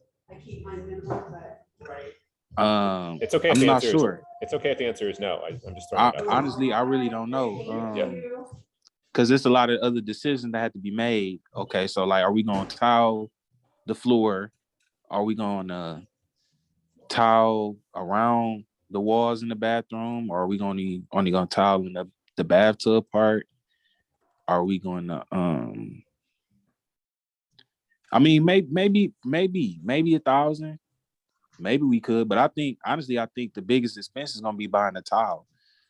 It's okay. If I'm the not answer sure. It's okay if the answer is no. I'm just throwing it out. Honestly, I really don't know. Because there's a lot of other decisions that have to be made. Okay, so like, are we going to tile the floor? Are we going to tile around the walls in the bathroom? Or are we only going to tile in the bathtub part? Are we going to I mean, maybe 1,000. Maybe we could, but I think the biggest expense is gonna be buying a tile.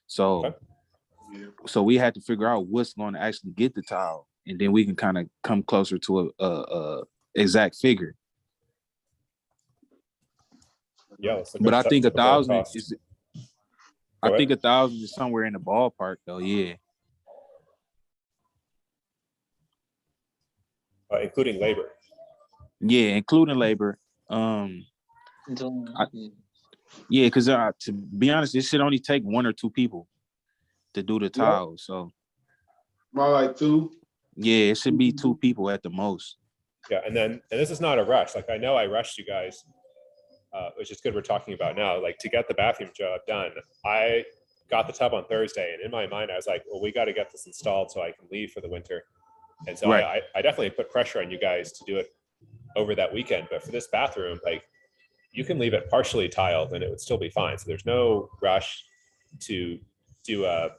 So, so we had to figure out what's going to actually get the tile, and then we can kind of come closer to a exact figure. Yeah, but I think 1,000 is. I think 1,000 is somewhere in the ballpark, though. Yeah. Including labor. Yeah, including labor. Yeah, because to be honest, it should only take 1 or 2 people to do the tile. So, more like 2. Yeah, it should be 2 people at the most. Yeah, and this is not a rush. Like I know I rushed you guys, which is good. We're talking about now, like to get the bathroom job done. I got the tub on Thursday, and in my mind, I was like, well, we got to get this installed so I can leave for the winter. And so I definitely put pressure on you guys to do it over that weekend. But for this bathroom, like you can leave it partially tiled and it would still be fine. So there's no rush to do a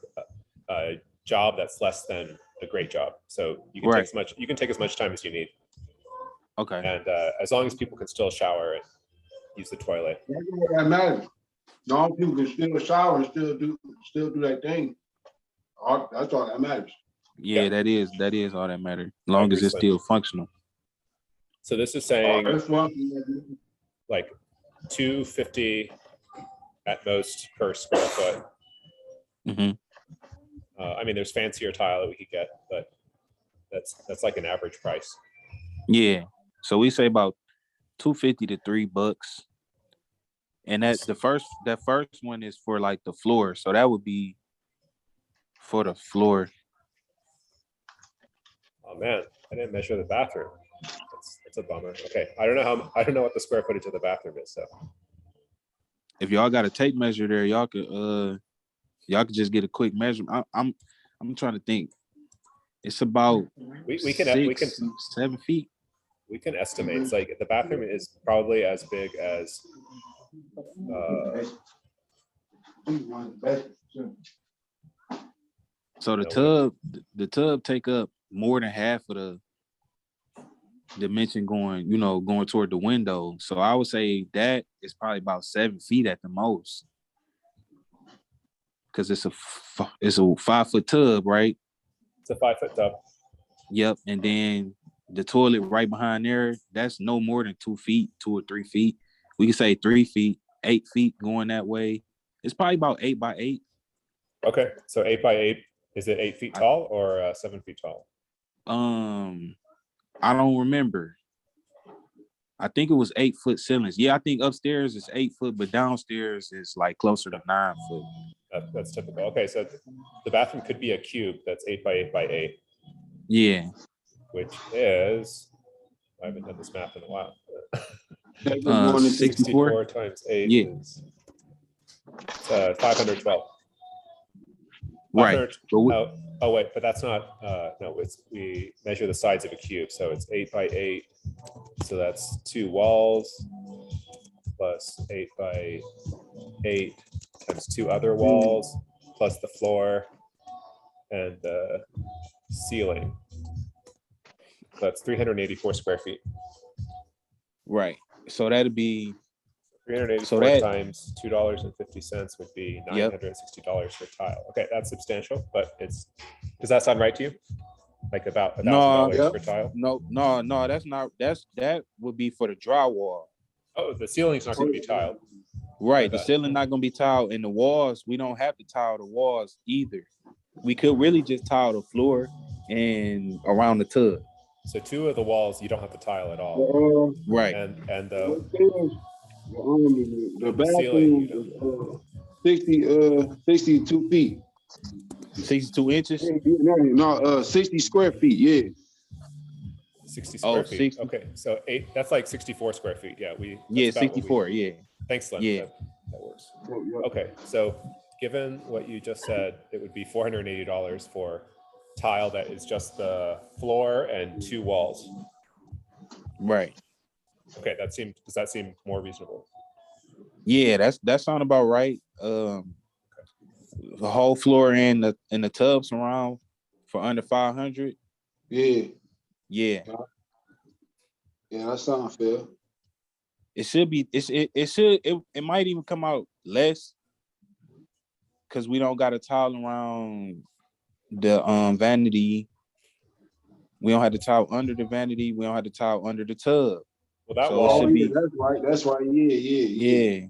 job that's less than a great job. So you can take as much time as you need. Okay. And as long as people can still shower and use the toilet. That matters. Long people can still shower and still do that thing. That's all that matters. Yeah, that is all that matters. As long as it's still functional. So this is saying like $250 at most per square foot. I mean, there's fancier tile that we could get, but That's like an average price. Yeah. So we say about $250 to $3. And that first one is for like the floor. So that would be for the floor. Oh man, I didn't measure the bathroom. That's a bummer. Okay, I don't know what the square footage of the bathroom is. So If y'all got a tape measure there, y'all could just get a quick measurement. I'm trying to think. It's about we can 7 feet. We can estimate. It's like the bathroom is probably as big as. So the tub take up more than half of the dimension going toward the window. So I would say that is probably about 7 feet at the most. Cause it's a 5 foot tub, right? It's a 5 foot tub. Yep. And then the toilet right behind there, that's no more than 2 feet, 2 or 3 feet. We can say 3 feet, 8 feet going that way. It's probably about 8 by 8. Okay, so 8 by 8. Is it 8 feet tall or 7 feet tall? I don't remember. I think it was 8 foot ceilings. Yeah, I think upstairs is 8 foot, but downstairs is like closer to 9 foot. That's typical. Okay, so the bathroom could be a cube that's 8 by 8 by 8. Yeah. Which is, I haven't done this math in a while. 64 times 8 is 512. Right. Oh wait, but that's not. No, we measure the sides of a cube, so it's 8 by 8. So that's 2 walls plus 8 by 8 times 2 other walls plus the floor and the ceiling. So that's 384 square feet. Right. So that'd be 384 times $2.50 would be $960 for tile. Okay, that's substantial, but does that sound right to you? Like about $1,000 for tile? No, that's not. That would be for the drywall. Oh, the ceiling's not going to be tiled. Right, the ceiling not going to be tiled, and the walls, we don't have to tile the walls either. We could really just tile the floor and around the tub. So 2 of the walls you don't have to tile at all. Right. And the bathroom is 62 feet. 62 inches? No, 60 square feet, yeah. 60 square feet. 60. Okay, so 8, that's like 64 square feet. Yeah, 64, yeah. Thanks, Len. Yeah. That works. Okay, so given what you just said, it would be $480 for tile that is just the floor and 2 walls. Right. Okay, does that seem more reasonable? Yeah, that sound about right. The whole floor and the tubs around for under 500. Yeah. Yeah. Yeah, that sounds fair. It should be. It might even come out less because we don't got a tile around the vanity. We don't have to tile under the vanity. We don't have to tile under the tub. Well, that wall should be. That's right. Yeah.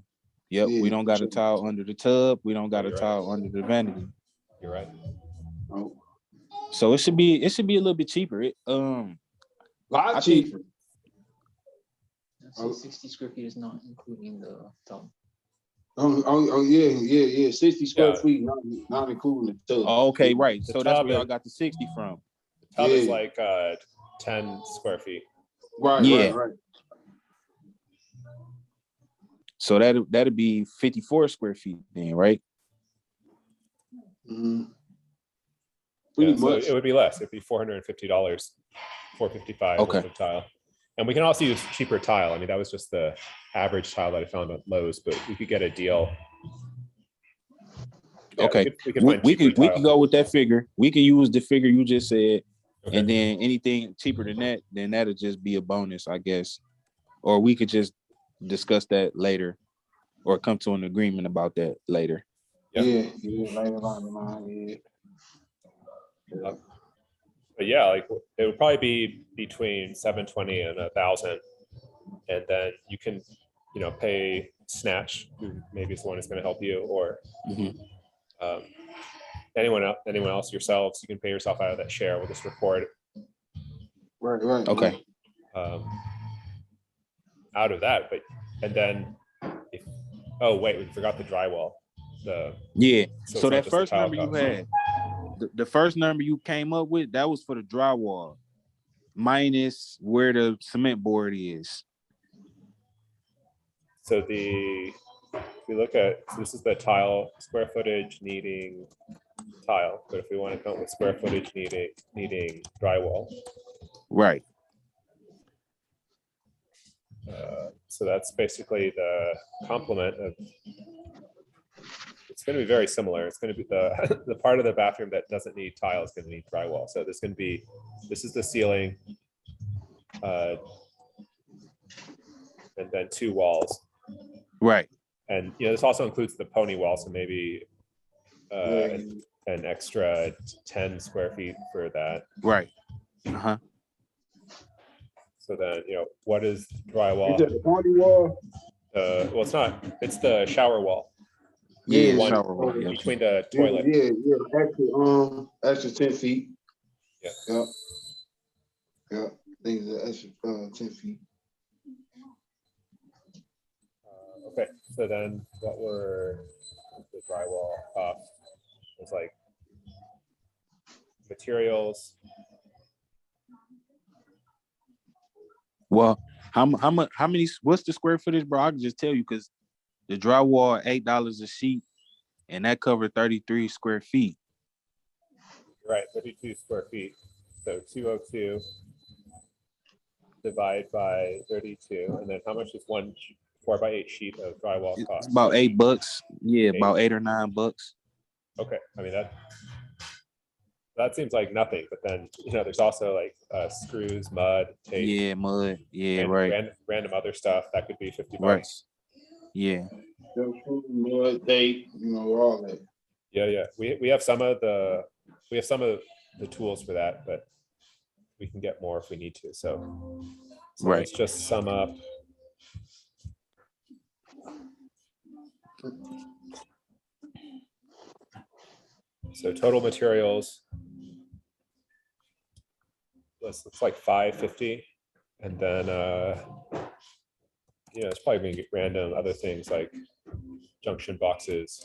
Yep. We don't got a tile under the tub. We don't got a tile under the vanity. You're right. Oh. So it should be a little bit cheaper. A lot cheaper. 60 square feet is not including the tub. Yeah. 60 square feet, not including the tub. Oh, okay, right. So that's where y'all got the 60 from. The tub is like 10 square feet. Right. So that'd be 54 square feet then, right? Mm-hmm. So it would be less. It'd be $450, $455 okay. for tile. And we can also use cheaper tile. I mean, that was just the average tile that I found at Lowe's, but we could get a deal. Yeah, okay. We could go with that figure. We can use the figure you just said. Okay. And then anything cheaper than that, then that'll just be a bonus, I guess. Or we could just discuss that later or come to an agreement about that later. Yeah, later on, yeah. But yeah, like it would probably be between $720 and $1,000, and then you can, pay Snatch, who maybe is the one who's going to help you, or anyone else yourselves. You can pay yourself out of that share. We'll just record Right. Okay. Out of that, and then oh wait, we forgot the drywall. Yeah. So So it's not that just the first tile number you cost. had, the first number you came up with, that was for the drywall, minus where the cement board is. So if we look at, so this is the tile square footage needing tile, but if we want to come up with square footage needing drywall, Right. so that's basically the complement of. It's going to be very similar. It's going to be the part of the bathroom that doesn't need tile is going to need drywall. So this is the ceiling, and then 2 walls. Right. And this also includes the pony wall, so maybe an extra 10 square feet for that. Right. So then, what is drywall? Is it the pony wall? Well, it's not. It's the shower wall. Yeah, One shower wall, yeah. between the toilet. Yeah. Extra 10 feet. Yeah. Yeah. Things are extra 10 feet. Okay, so then what were the drywall costs? It's like materials. Well, how much? How many? What's the square footage, bro? I can just tell you because the drywall $8 a sheet, and that covered 33 square feet. Right, 32 square feet. So 202 divide by 32, and then how much is one 4x8 sheet of drywall cost? It's about $8. Yeah, about $8 or $9. Okay, I mean that seems like nothing, but then there's also like screws, mud, tape. Yeah, mud. Yeah, and right. random other stuff that could be $50. Right. Yeah. Mud, tape, all that. Yeah. We have some of the tools for that, but we can get more if we need to. So Right. Let's just sum up. So total materials. Looks like 550, and then it's probably going to get random other things like junction boxes.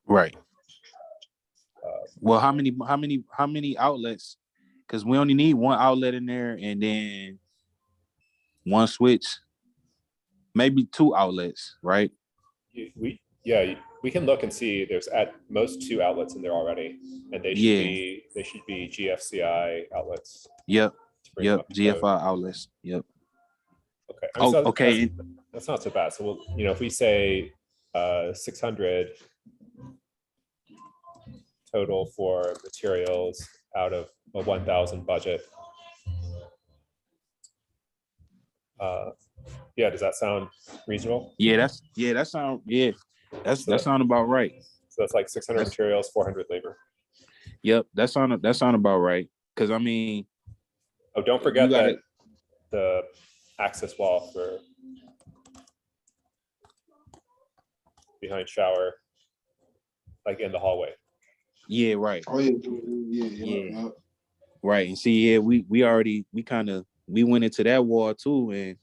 Right. Well, how many outlets? Because we only need one outlet in there, and then one switch, maybe 2 outlets, right? We can look and see. There's at most 2 outlets in there already, and they should be GFCI outlets. Yep. GFI outlets. Yep. Okay. Okay. That's not so bad. So if we say 600 total for materials out of a 1,000 budget. Does that sound reasonable? That sound about right. So that's like 600 materials, 400 labor. Yep, that sound about right. Because I mean, don't forget that the access wall for behind shower, like in the hallway. Yeah, right. Oh yeah. Right, and see, we went into that wall too, and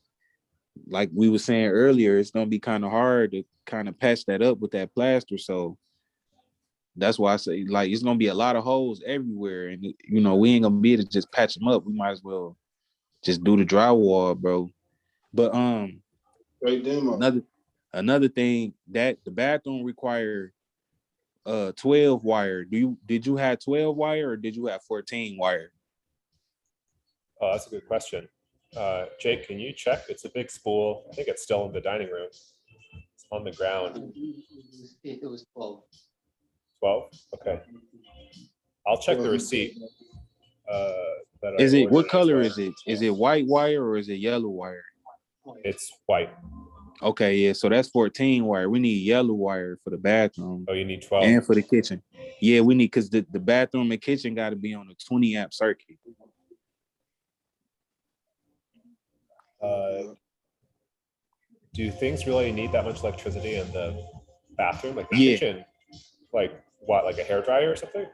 like we were saying earlier, it's gonna be kind of hard to kind of patch that up with that plaster. So that's why I say like it's gonna be a lot of holes everywhere, and we ain't gonna be able to just patch them up. We might as well just do the drywall, bro. But another thing that the bathroom require 12 wire. Did you have 12 wire or did you have 14 wire? Oh, that's a good question. Jake, can you check? It's a big spool. I think it's still in the dining room. It's on the ground. It was 12. 12? Okay. I'll check the receipt. What color is it? Is it white wire or is it yellow wire? It's white. Okay, yeah. So that's 14 wire. We need yellow wire for the bathroom. Oh, you need 12. And for the kitchen. Yeah, we need because the bathroom and kitchen got to be on a 20 amp circuit. Do things really need that much electricity in the bathroom? Like the kitchen, like what, like a hairdryer or something?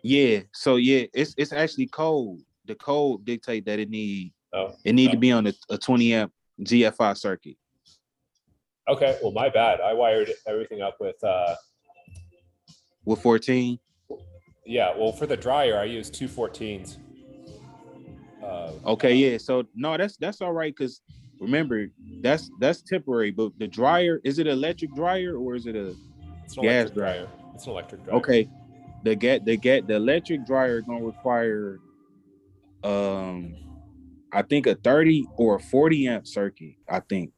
Yeah. So yeah, it's actually cold. the code dictate that it need Oh, to be on a 20 amp GFI circuit. okay. Well, my bad. I wired everything up with 14. yeah. Well, for the dryer, I use 214s. Okay, yeah. So no, that's all right, because remember that's temporary. But the dryer, is it an electric dryer or is it a It's an gas electric dryer? It's an electric dryer. Okay, the electric dryer is gonna require I think a 30 or a 40 amp circuit. I think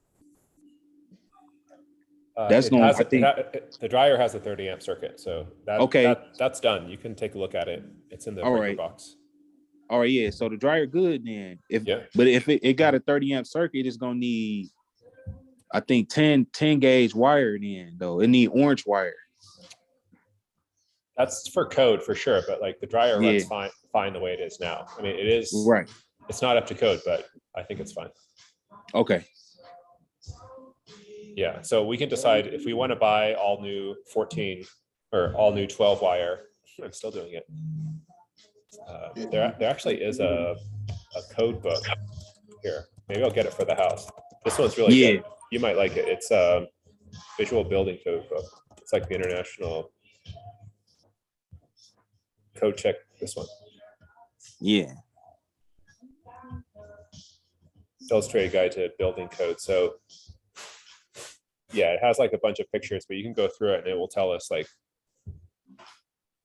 that's going. I think the dryer has a 30 amp circuit, so that's done. You can take a look at it. It's in the breaker box. All right, yeah. So the dryer good then. Yeah. But if it got a 30 amp circuit, it's gonna need, I think 10 gauge wire then though. It need orange wire. That's for code for sure, but like the dryer runs fine the way it is now. I mean, it is right. It's not up to code, but I think it's fine. Okay. Yeah, so we can decide if we want to buy all new 14 or all new 12 wire. I'm still doing it. There actually is a code book here. Maybe I'll get it for the house. This one's really good. You might like it. It's a visual building code book. It's like the international code check. This one. Yeah. Illustrated guide to building code. So yeah, it has like a bunch of pictures, but you can go through it and it will tell us like,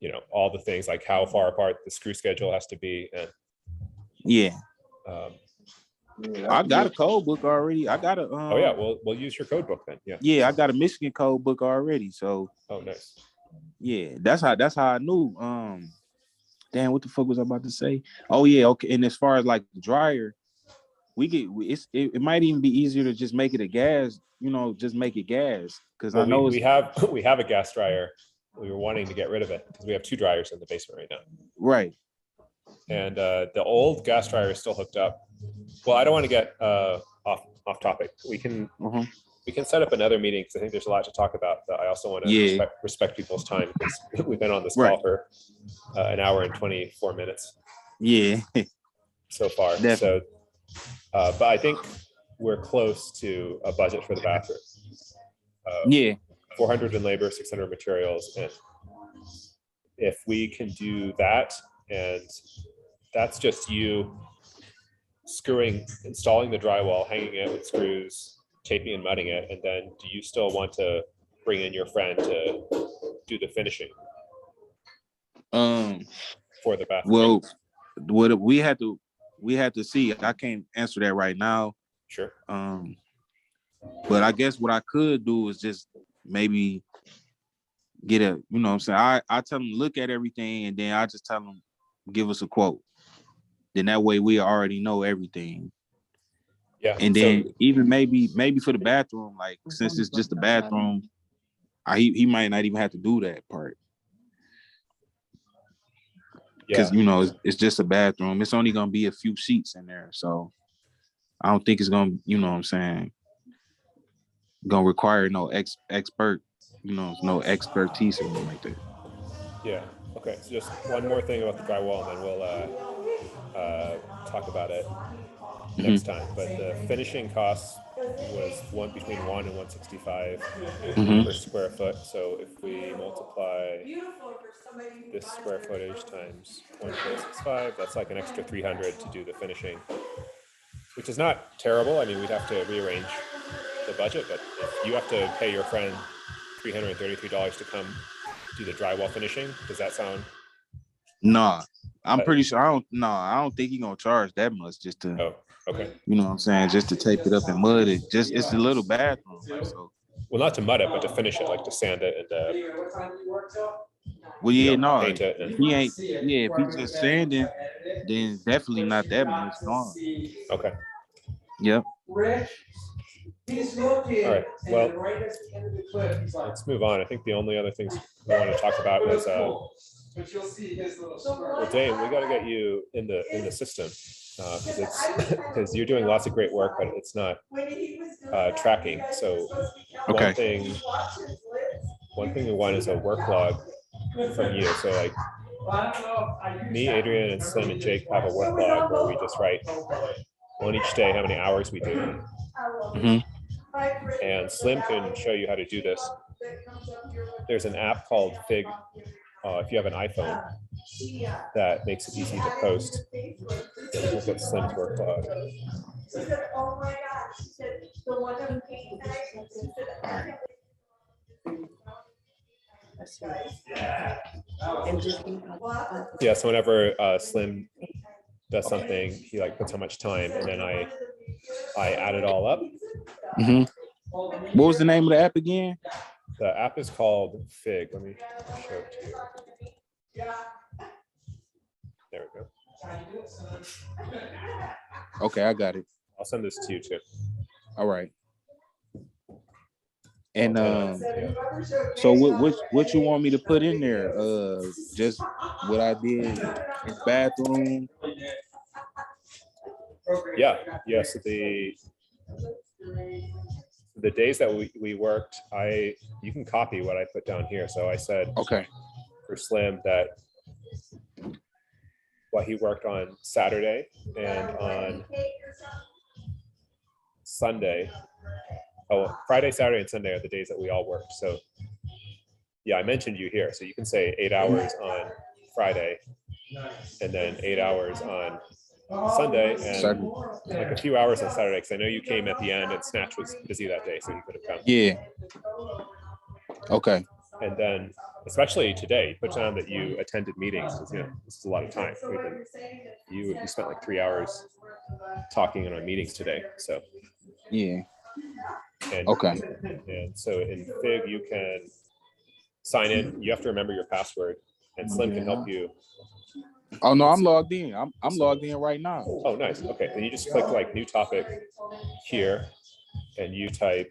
you know, all the things like how far apart the screw schedule has to be. And I got a code book already. I got a oh yeah, we'll use your code book then. Yeah. Yeah, I got a Michigan code book already. So oh nice. Yeah, that's how I knew. Damn, what the fuck was I about to say? Oh yeah, okay. And as far as like the dryer, it might even be easier to just make it a gas, just make it gas. Because I know we have a gas dryer. We were wanting to get rid of it because we have 2 dryers in the basement right now. Right. And the old gas dryer is still hooked up. Well, I don't want to get off topic. We can set up another meeting because I think there's a lot to talk about. But I also want to respect people's time because we've been on this call for an hour and 24 minutes. Yeah. So far. Definitely. So, but I think we're close to a budget for the bathroom. 400 in labor, 600 materials, and if we can do that, and that's just you installing the drywall, hanging it with screws, taping and mudding it, and then do you still want to bring in your friend to do the finishing for the bathroom? Well, we had to see. I can't answer that right now. Sure. But I guess what I could do is just maybe get a, what I'm saying, I tell them look at everything, and then I just tell them give us a quote. Then that way we already know everything. Yeah. And then even maybe for the bathroom, like since it's just a bathroom, he might not even have to do that part. Because it's just a bathroom. It's only gonna be a few sheets in there, so I don't think it's gonna, gonna require no expert, no expertise or anything like that. Yeah. Okay. So just one more thing about the drywall, and then we'll talk about it next time. But the finishing cost was between 1 and 165 per square foot. So if we multiply this square footage times 1.65, that's like an extra 300 to do the finishing, which is not terrible. I mean, we'd have to rearrange the budget, but if you have to pay your friend $333 to come do the drywall finishing, does that sound? Nah, I'm pretty sure. I don't think he's gonna charge that much just to. Oh, okay. You know what I'm saying? Just to tape it up and mud it. It's a little bathroom. So. Well, not to mud it, but to finish it, like to sand it and. Well, yeah, no. Paint it and... If he's just sanding, then definitely not that much gone. Okay. Yep. All right. Well, let's move on. I think the only other things we want to talk about is well, Dane, we got to get you in the system because you're doing lots of great work, but it's not tracking. So one thing we want is a work log from you. So like me, Adrian, and Slim and Jake have a work log where we just write on each day how many hours we do. And Slim can show you how to do this. There's an app called Fig, if you have an iPhone, that makes it easy to post. Look at Slim's work log. Yeah, so whenever Slim does something, he like puts how much time, and then I add it all up. What was the name of the app again? The app is called Fig. Let me show it to you. There we go. Okay, I got it. I'll send this to you too. All right. And so what you want me to put in there? Just what I did in the bathroom. Yeah. So the days that we worked, you can copy what I put down here. So I said, okay, for Slim that what he worked on Saturday and on Sunday. Oh, Friday, Saturday, and Sunday are the days that we all worked. So yeah, I mentioned you here. So you can say 8 hours on Friday and then 8 hours on Sunday and like a few hours on Saturday, because I know you came at the end and Snatch was busy that day, so you could have come. Yeah. Okay. And then, especially today, you put down that you attended meetings, because this is a lot of time. You spent like 3 hours talking in our meetings today. So yeah. And, okay. And so in Fig, you can sign in. You have to remember your password, and Slim can help you. Oh no, I'm logged in. I'm logged in right now. Oh, nice. Okay, then you just click like new topic here, and you type,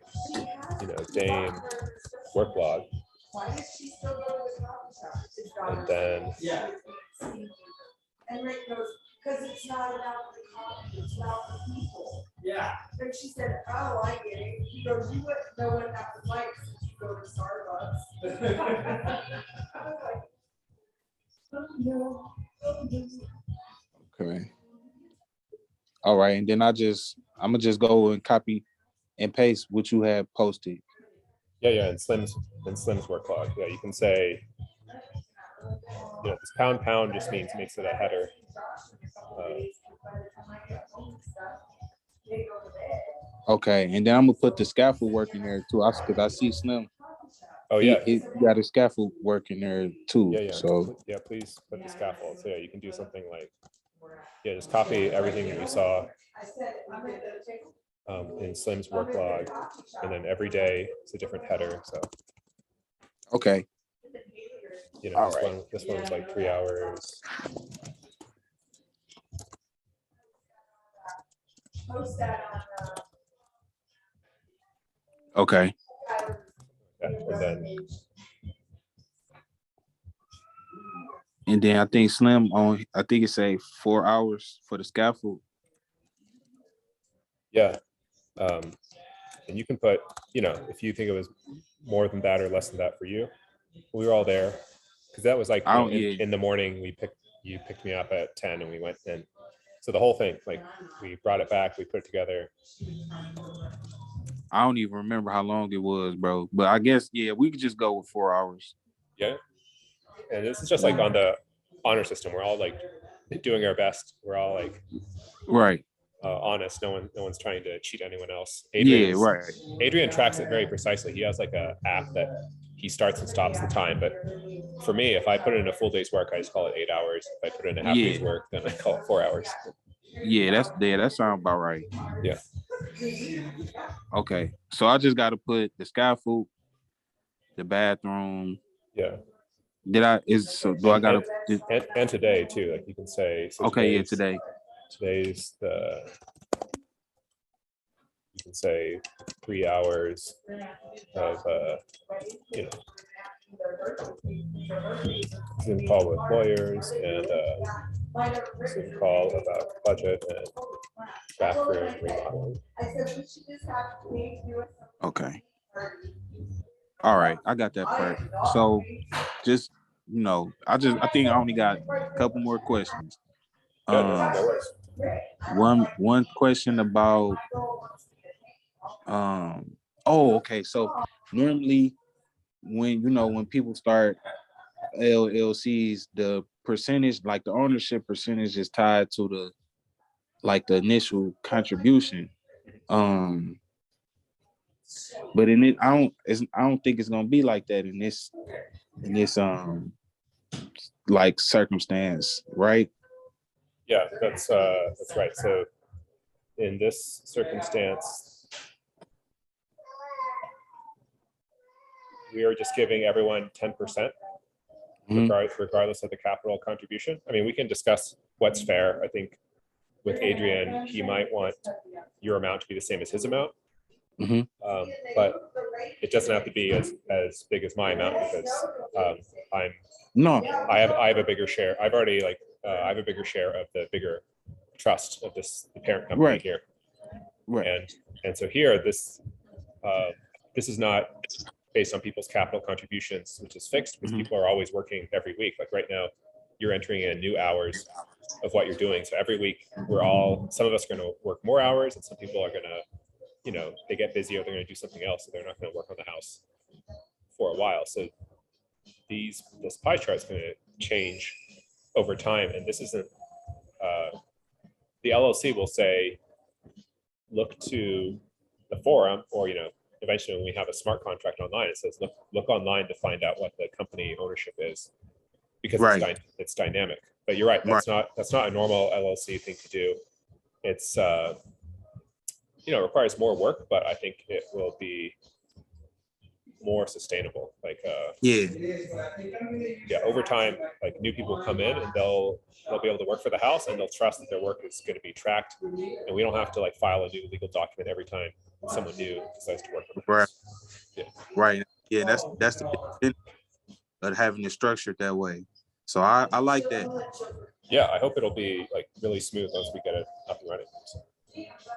Dame work log, and then and Rick goes, because it's not about the coffee, it's about the people. Yeah. And she said, oh, I get it. He goes, you wouldn't know what that was like since you go to Starbucks. I was like, oh, no. Okay. All right, and then I'm gonna just go and copy and paste what you have posted. Yeah, and Slim's work log. Yeah, you can say, this pound just makes it a header. Okay, and then I'm gonna put the scaffold work in there too, because I see Slim. Oh yeah, he got a scaffold work in there too. Yeah. So yeah, please put the scaffold. So yeah, you can do something like, just copy everything that you saw in Slim's work log, and then every day it's a different header. So okay. This one was like 3 hours. Okay. And then I think Slim I think it say 4 hours for the scaffold. Yeah. And you can put, if you think it was more than that or less than that for you. We were all there, because that was like in the morning. You picked me up at 10 and we went in. So the whole thing, like, we brought it back, we put it together. I don't even remember how long it was, bro. But I guess, we could just go with 4 hours. Yeah. And this is just like on the honor system. We're all like doing our best. We're all like right. Honest. No one's trying to cheat anyone else. Adrian tracks it very precisely. He has like a app that he starts and stops the time. But for me, if I put in a full day's work, I just call it 8 hours. If I put in a half day's work, then I call it 4 hours. Yeah, that sounds about right. Yeah. Okay, so I just got to put the scaffold, the bathroom. Yeah. Do I got to? And today too, like you can say. So okay, today. Today's you can say 3 hours of Zoom call with lawyers and Zoom call about budget and bathroom remodeling. Okay. All right, I got that part. So just you know, I think I only got a couple more questions. No worries. One question about okay. So normally when people start LLCs, the percentage, like the ownership percentage is tied to the initial contribution. But in it, I don't think it's gonna be like that in this like circumstance, right? Yeah, that's right. So in this circumstance, we are just giving everyone 10%, regardless of the capital contribution. I mean, we can discuss what's fair. I think with Adrian, he might want your amount to be the same as his amount. But it doesn't have to be as big as my amount, because I have a bigger share. I have a bigger share of the bigger trust of the parent company here. Right. And so here, this is not based on people's capital contributions, which is fixed, because people are always working every week. Like right now, you're entering in new hours of what you're doing. So every week some of us are going to work more hours, and some people are going to, they get busy or they're going to do something else, so they're not going to work on the house for a while. So this pie chart is going to change over time, and this isn't. The LLC will say, look to the forum, or eventually when we have a smart contract online, it says look online to find out what the company ownership is, because it's dynamic. But you're right, that's not a normal LLC thing to do. It's it requires more work, but I think it will be more sustainable. Like over time, like new people come in and they'll be able to work for the house, and they'll trust that their work is going to be tracked, and we don't have to like file a new legal document every time someone new decides to work for the house. Yeah, that's the benefit of having it structured that way. So I like that. Yeah, I hope it'll be like really smooth once we get it up and running.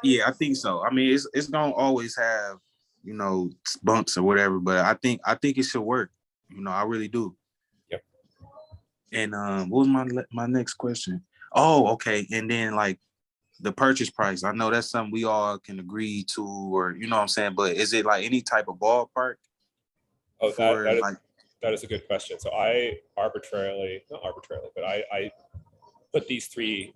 Yeah, I think so. I mean, it's gonna always have bumps or whatever, but I think it should work. I really do. Yep. And what was my next question? Oh, okay. And then like the purchase price. I know that's something we all can agree to, or what I'm saying. But is it like any type of ballpark? Oh, that is a good question. So I not arbitrarily, but I put these three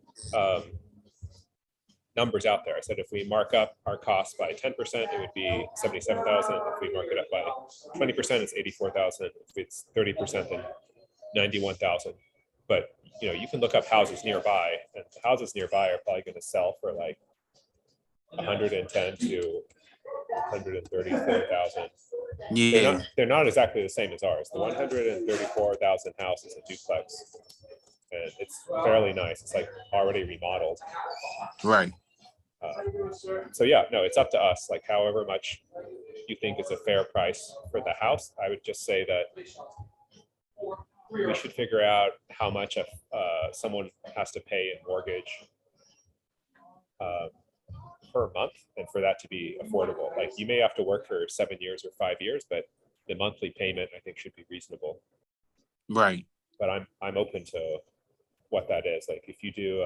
numbers out there. I said if we mark up our costs by 10%, it would be 77,000. If we mark it up by 20%, it's 84,000. If it's 30%, then 91,000. But you can look up houses nearby, and the houses nearby are probably going to sell for like 110 to 134,000. Yeah, they're not exactly the same as ours. The 134,000 house is a duplex, and it's fairly nice. It's like already remodeled. Right. So yeah, no, it's up to us. Like however much you think is a fair price for the house, I would just say that we should figure out how much someone has to pay in mortgage per month, and for that to be affordable. Like you may have to work for 7 years or 5 years, but the monthly payment I think should be reasonable. Right. But I'm open to what that is. Like if you do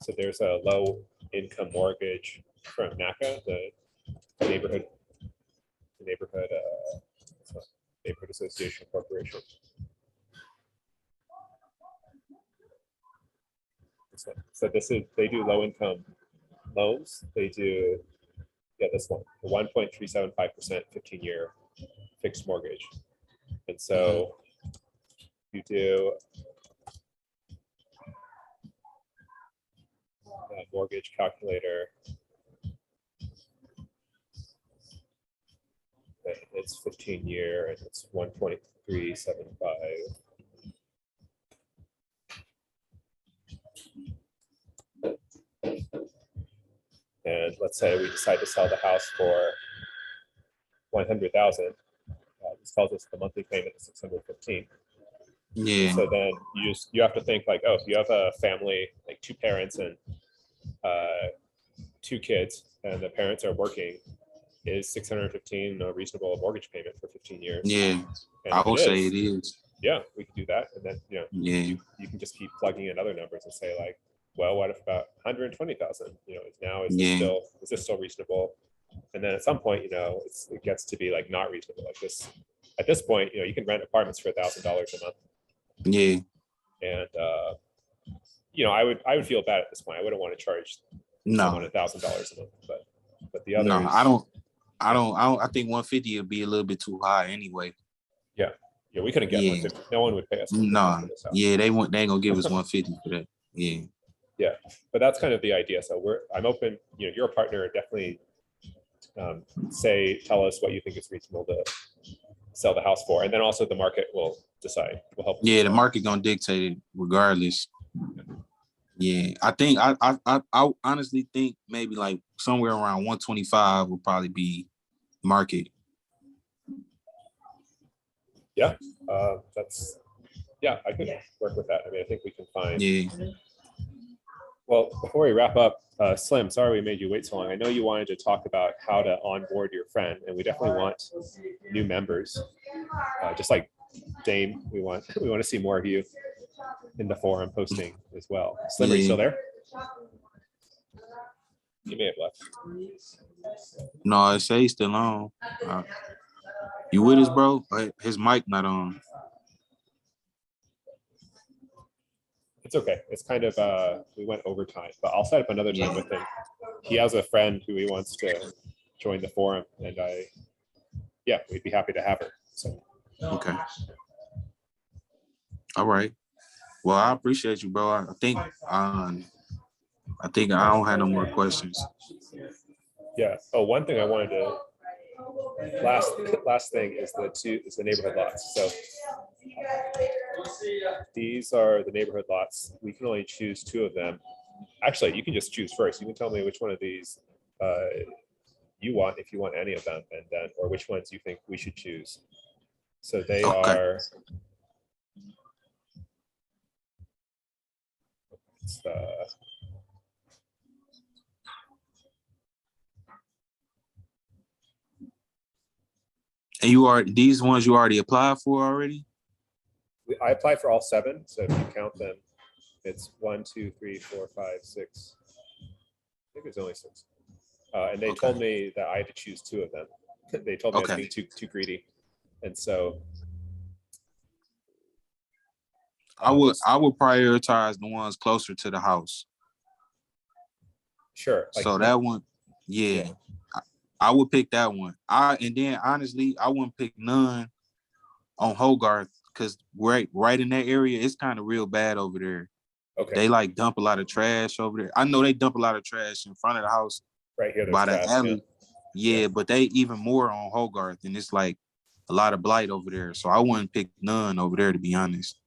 so there's a low income mortgage from NACA, the neighborhood Association Corporation. So they do low income loans. They do this one, the 1.375% 15-year fixed mortgage. And so you do a mortgage calculator. It's 15-year and it's 1.375. And let's say we decide to sell the house for 100,000. This tells us the monthly payment is 615. Yeah. So then you have to think like, oh, if you have a family, like 2 parents and 2 kids, and the parents are working, is 615 a reasonable mortgage payment for 15 years? Yeah, And I would say it is. Yeah, we could do that. And then, Yeah. you can just keep plugging in other numbers and say like, well, what if about 120,000, Yeah. is this still reasonable? And then at some point, it gets to be like not reasonable like this. At this point, you can rent apartments for $1,000 a month. Yeah. And, I would feel bad at this point. I wouldn't want to charge someone No. $1,000 a month, but the others. No, I think 150 would be a little bit too high anyway. Yeah, we couldn't get 150. No one would pay us. No, yeah, they ain't gonna give us 150 for that. Yeah. Yeah, but that's kind of the idea. So I'm open. You're a partner. Definitely tell us what you think is reasonable to sell the house for, and then also the market will decide. Will help. Yeah, the market gonna dictate it regardless. Yeah, I think I honestly think maybe like somewhere around 125 will probably be market. Yeah, I could work with that. I mean, I think we can find. Yeah. Well, before we wrap up, Slim, sorry we made you wait so long. I know you wanted to talk about how to onboard your friend, and we definitely want new members. Just like Dame, we want to see more of you in the forum posting as well. Slim, are you still there? You may have left. No, I say he's still on. You with us, bro? His mic not on. It's okay. It's kind of we went overtime, but I'll set up another time with him. He has a friend who he wants to join the forum, and we'd be happy to have her. So okay. All right. Well, I appreciate you, bro. I think I don't have no more questions. Yeah. Oh, one thing I wanted to last thing is the neighborhood lots. So these are the neighborhood lots. We can only choose 2 of them. Actually, you can just choose first. You can tell me which one of these you want, if you want any of them, and then or which ones you think we should choose. So they are. And these ones you already applied for already? I applied for all 7. So if you count them, it's 1, 2, 3, 4, 5, 6. I think there's only 6. And they told me that I had to choose 2 of them. They told me I was being too greedy, and so I would prioritize the ones closer to the house. Sure. So that one, yeah. I would pick that one. And then honestly, I wouldn't pick none on Hogarth because right in that area, it's kind of real bad over there. Okay. They like dump a lot of trash over there. I know they dump a lot of trash in front of the house. Right here, by the trash, alley. Yeah, but they even more on Hogarth, and it's like a lot of blight over there. So I wouldn't pick none over there, to be honest.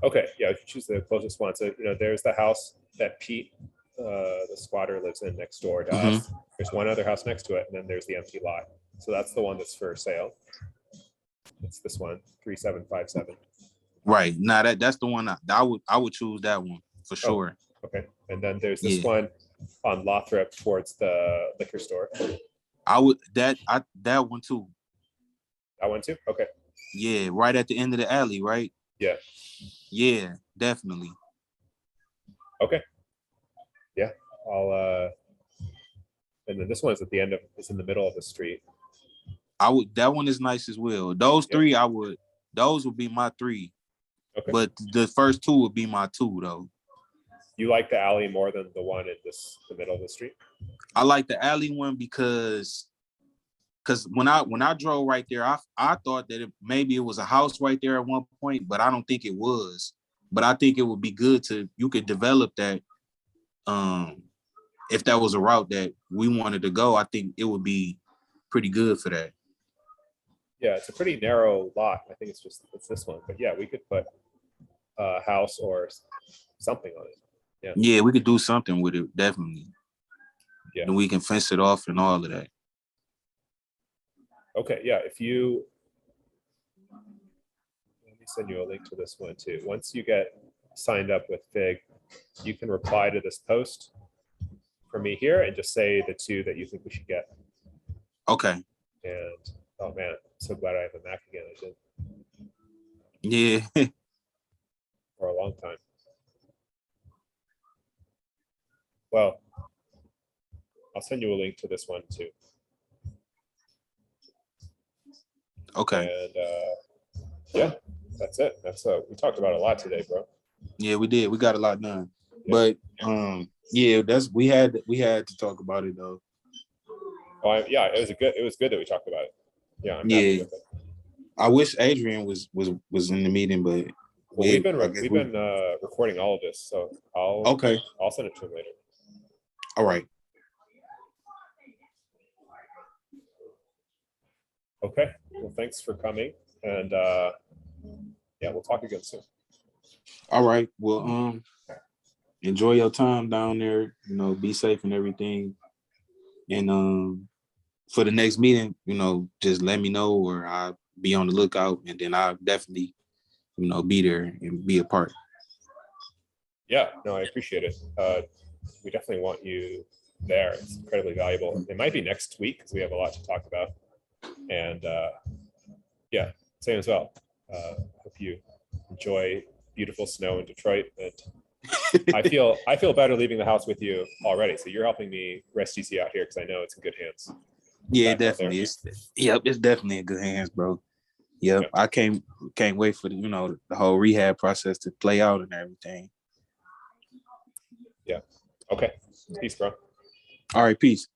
Okay, yeah, if you choose the closest one. So there's the house that Pete, the squatter, lives in next door to us. There's one other house next to it, and then there's the empty lot. So that's the one that's for sale. It's this one, 3757. Right. Now that's the one I would choose that one for sure. Okay, and then there's this one on Lothrop towards the liquor store. I would that one too. That one too? Okay. Yeah, right at the end of the alley, right? Yeah. Yeah, definitely. Okay. Yeah. I'll and then this one is at the end of it's in the middle of the street. That one is nice as well. Those 3 those would be my 3. Okay. But the first 2 would be my 2 though. You like the alley more than the one in the middle of the street? I like the alley one because when I drove right there, I thought that maybe it was a house right there at one point, but I don't think it was. But I think it would be good you could develop that. If that was a route that we wanted to go, I think it would be pretty good for that. Yeah, it's a pretty narrow lot. I think it's this one, but yeah, we could put a house or something on it. Yeah, we could do something with it, definitely. Yeah. And we can fence it off and all of that. Okay, yeah. Let me send you a link to this one too. Once you get signed up with Fig, you can reply to this post for me here and just say the 2 that you think we should get. Okay. And oh man, I'm so glad I have a Mac again. Yeah. for a long time. Well, I'll send you a link to this one too. Okay. And yeah, that's it. We talked about a lot today, bro. Yeah, we did. We got a lot done. Yeah. But yeah, we had to talk about it though. Oh, yeah, it was good that we talked about it. Yeah, I'm happy with it. I wish Adrian was in the meeting, but well, we've been recording all of this, so I'll send it to him later. All right. Okay. Well, thanks for coming, and yeah, we'll talk again soon. All right. Well, enjoy your time down there. You know, be safe and everything. And for the next meeting, you know, just let me know, or I'll be on the lookout, and then I'll definitely, you know, be there and be a part. Yeah, no, I appreciate it. We definitely want you there. It's incredibly valuable. It might be next week because we have a lot to talk about. And yeah, same as well. Hope you enjoy beautiful snow in Detroit. And I feel better leaving the house with you already. So you're helping me rest DC out here because I know it's in good hands. Yeah, definitely. It's definitely in good hands, bro. Yep. Yeah. I can't wait for the whole rehab process to play out and everything. Yeah. Okay. Peace, bro. All right, peace.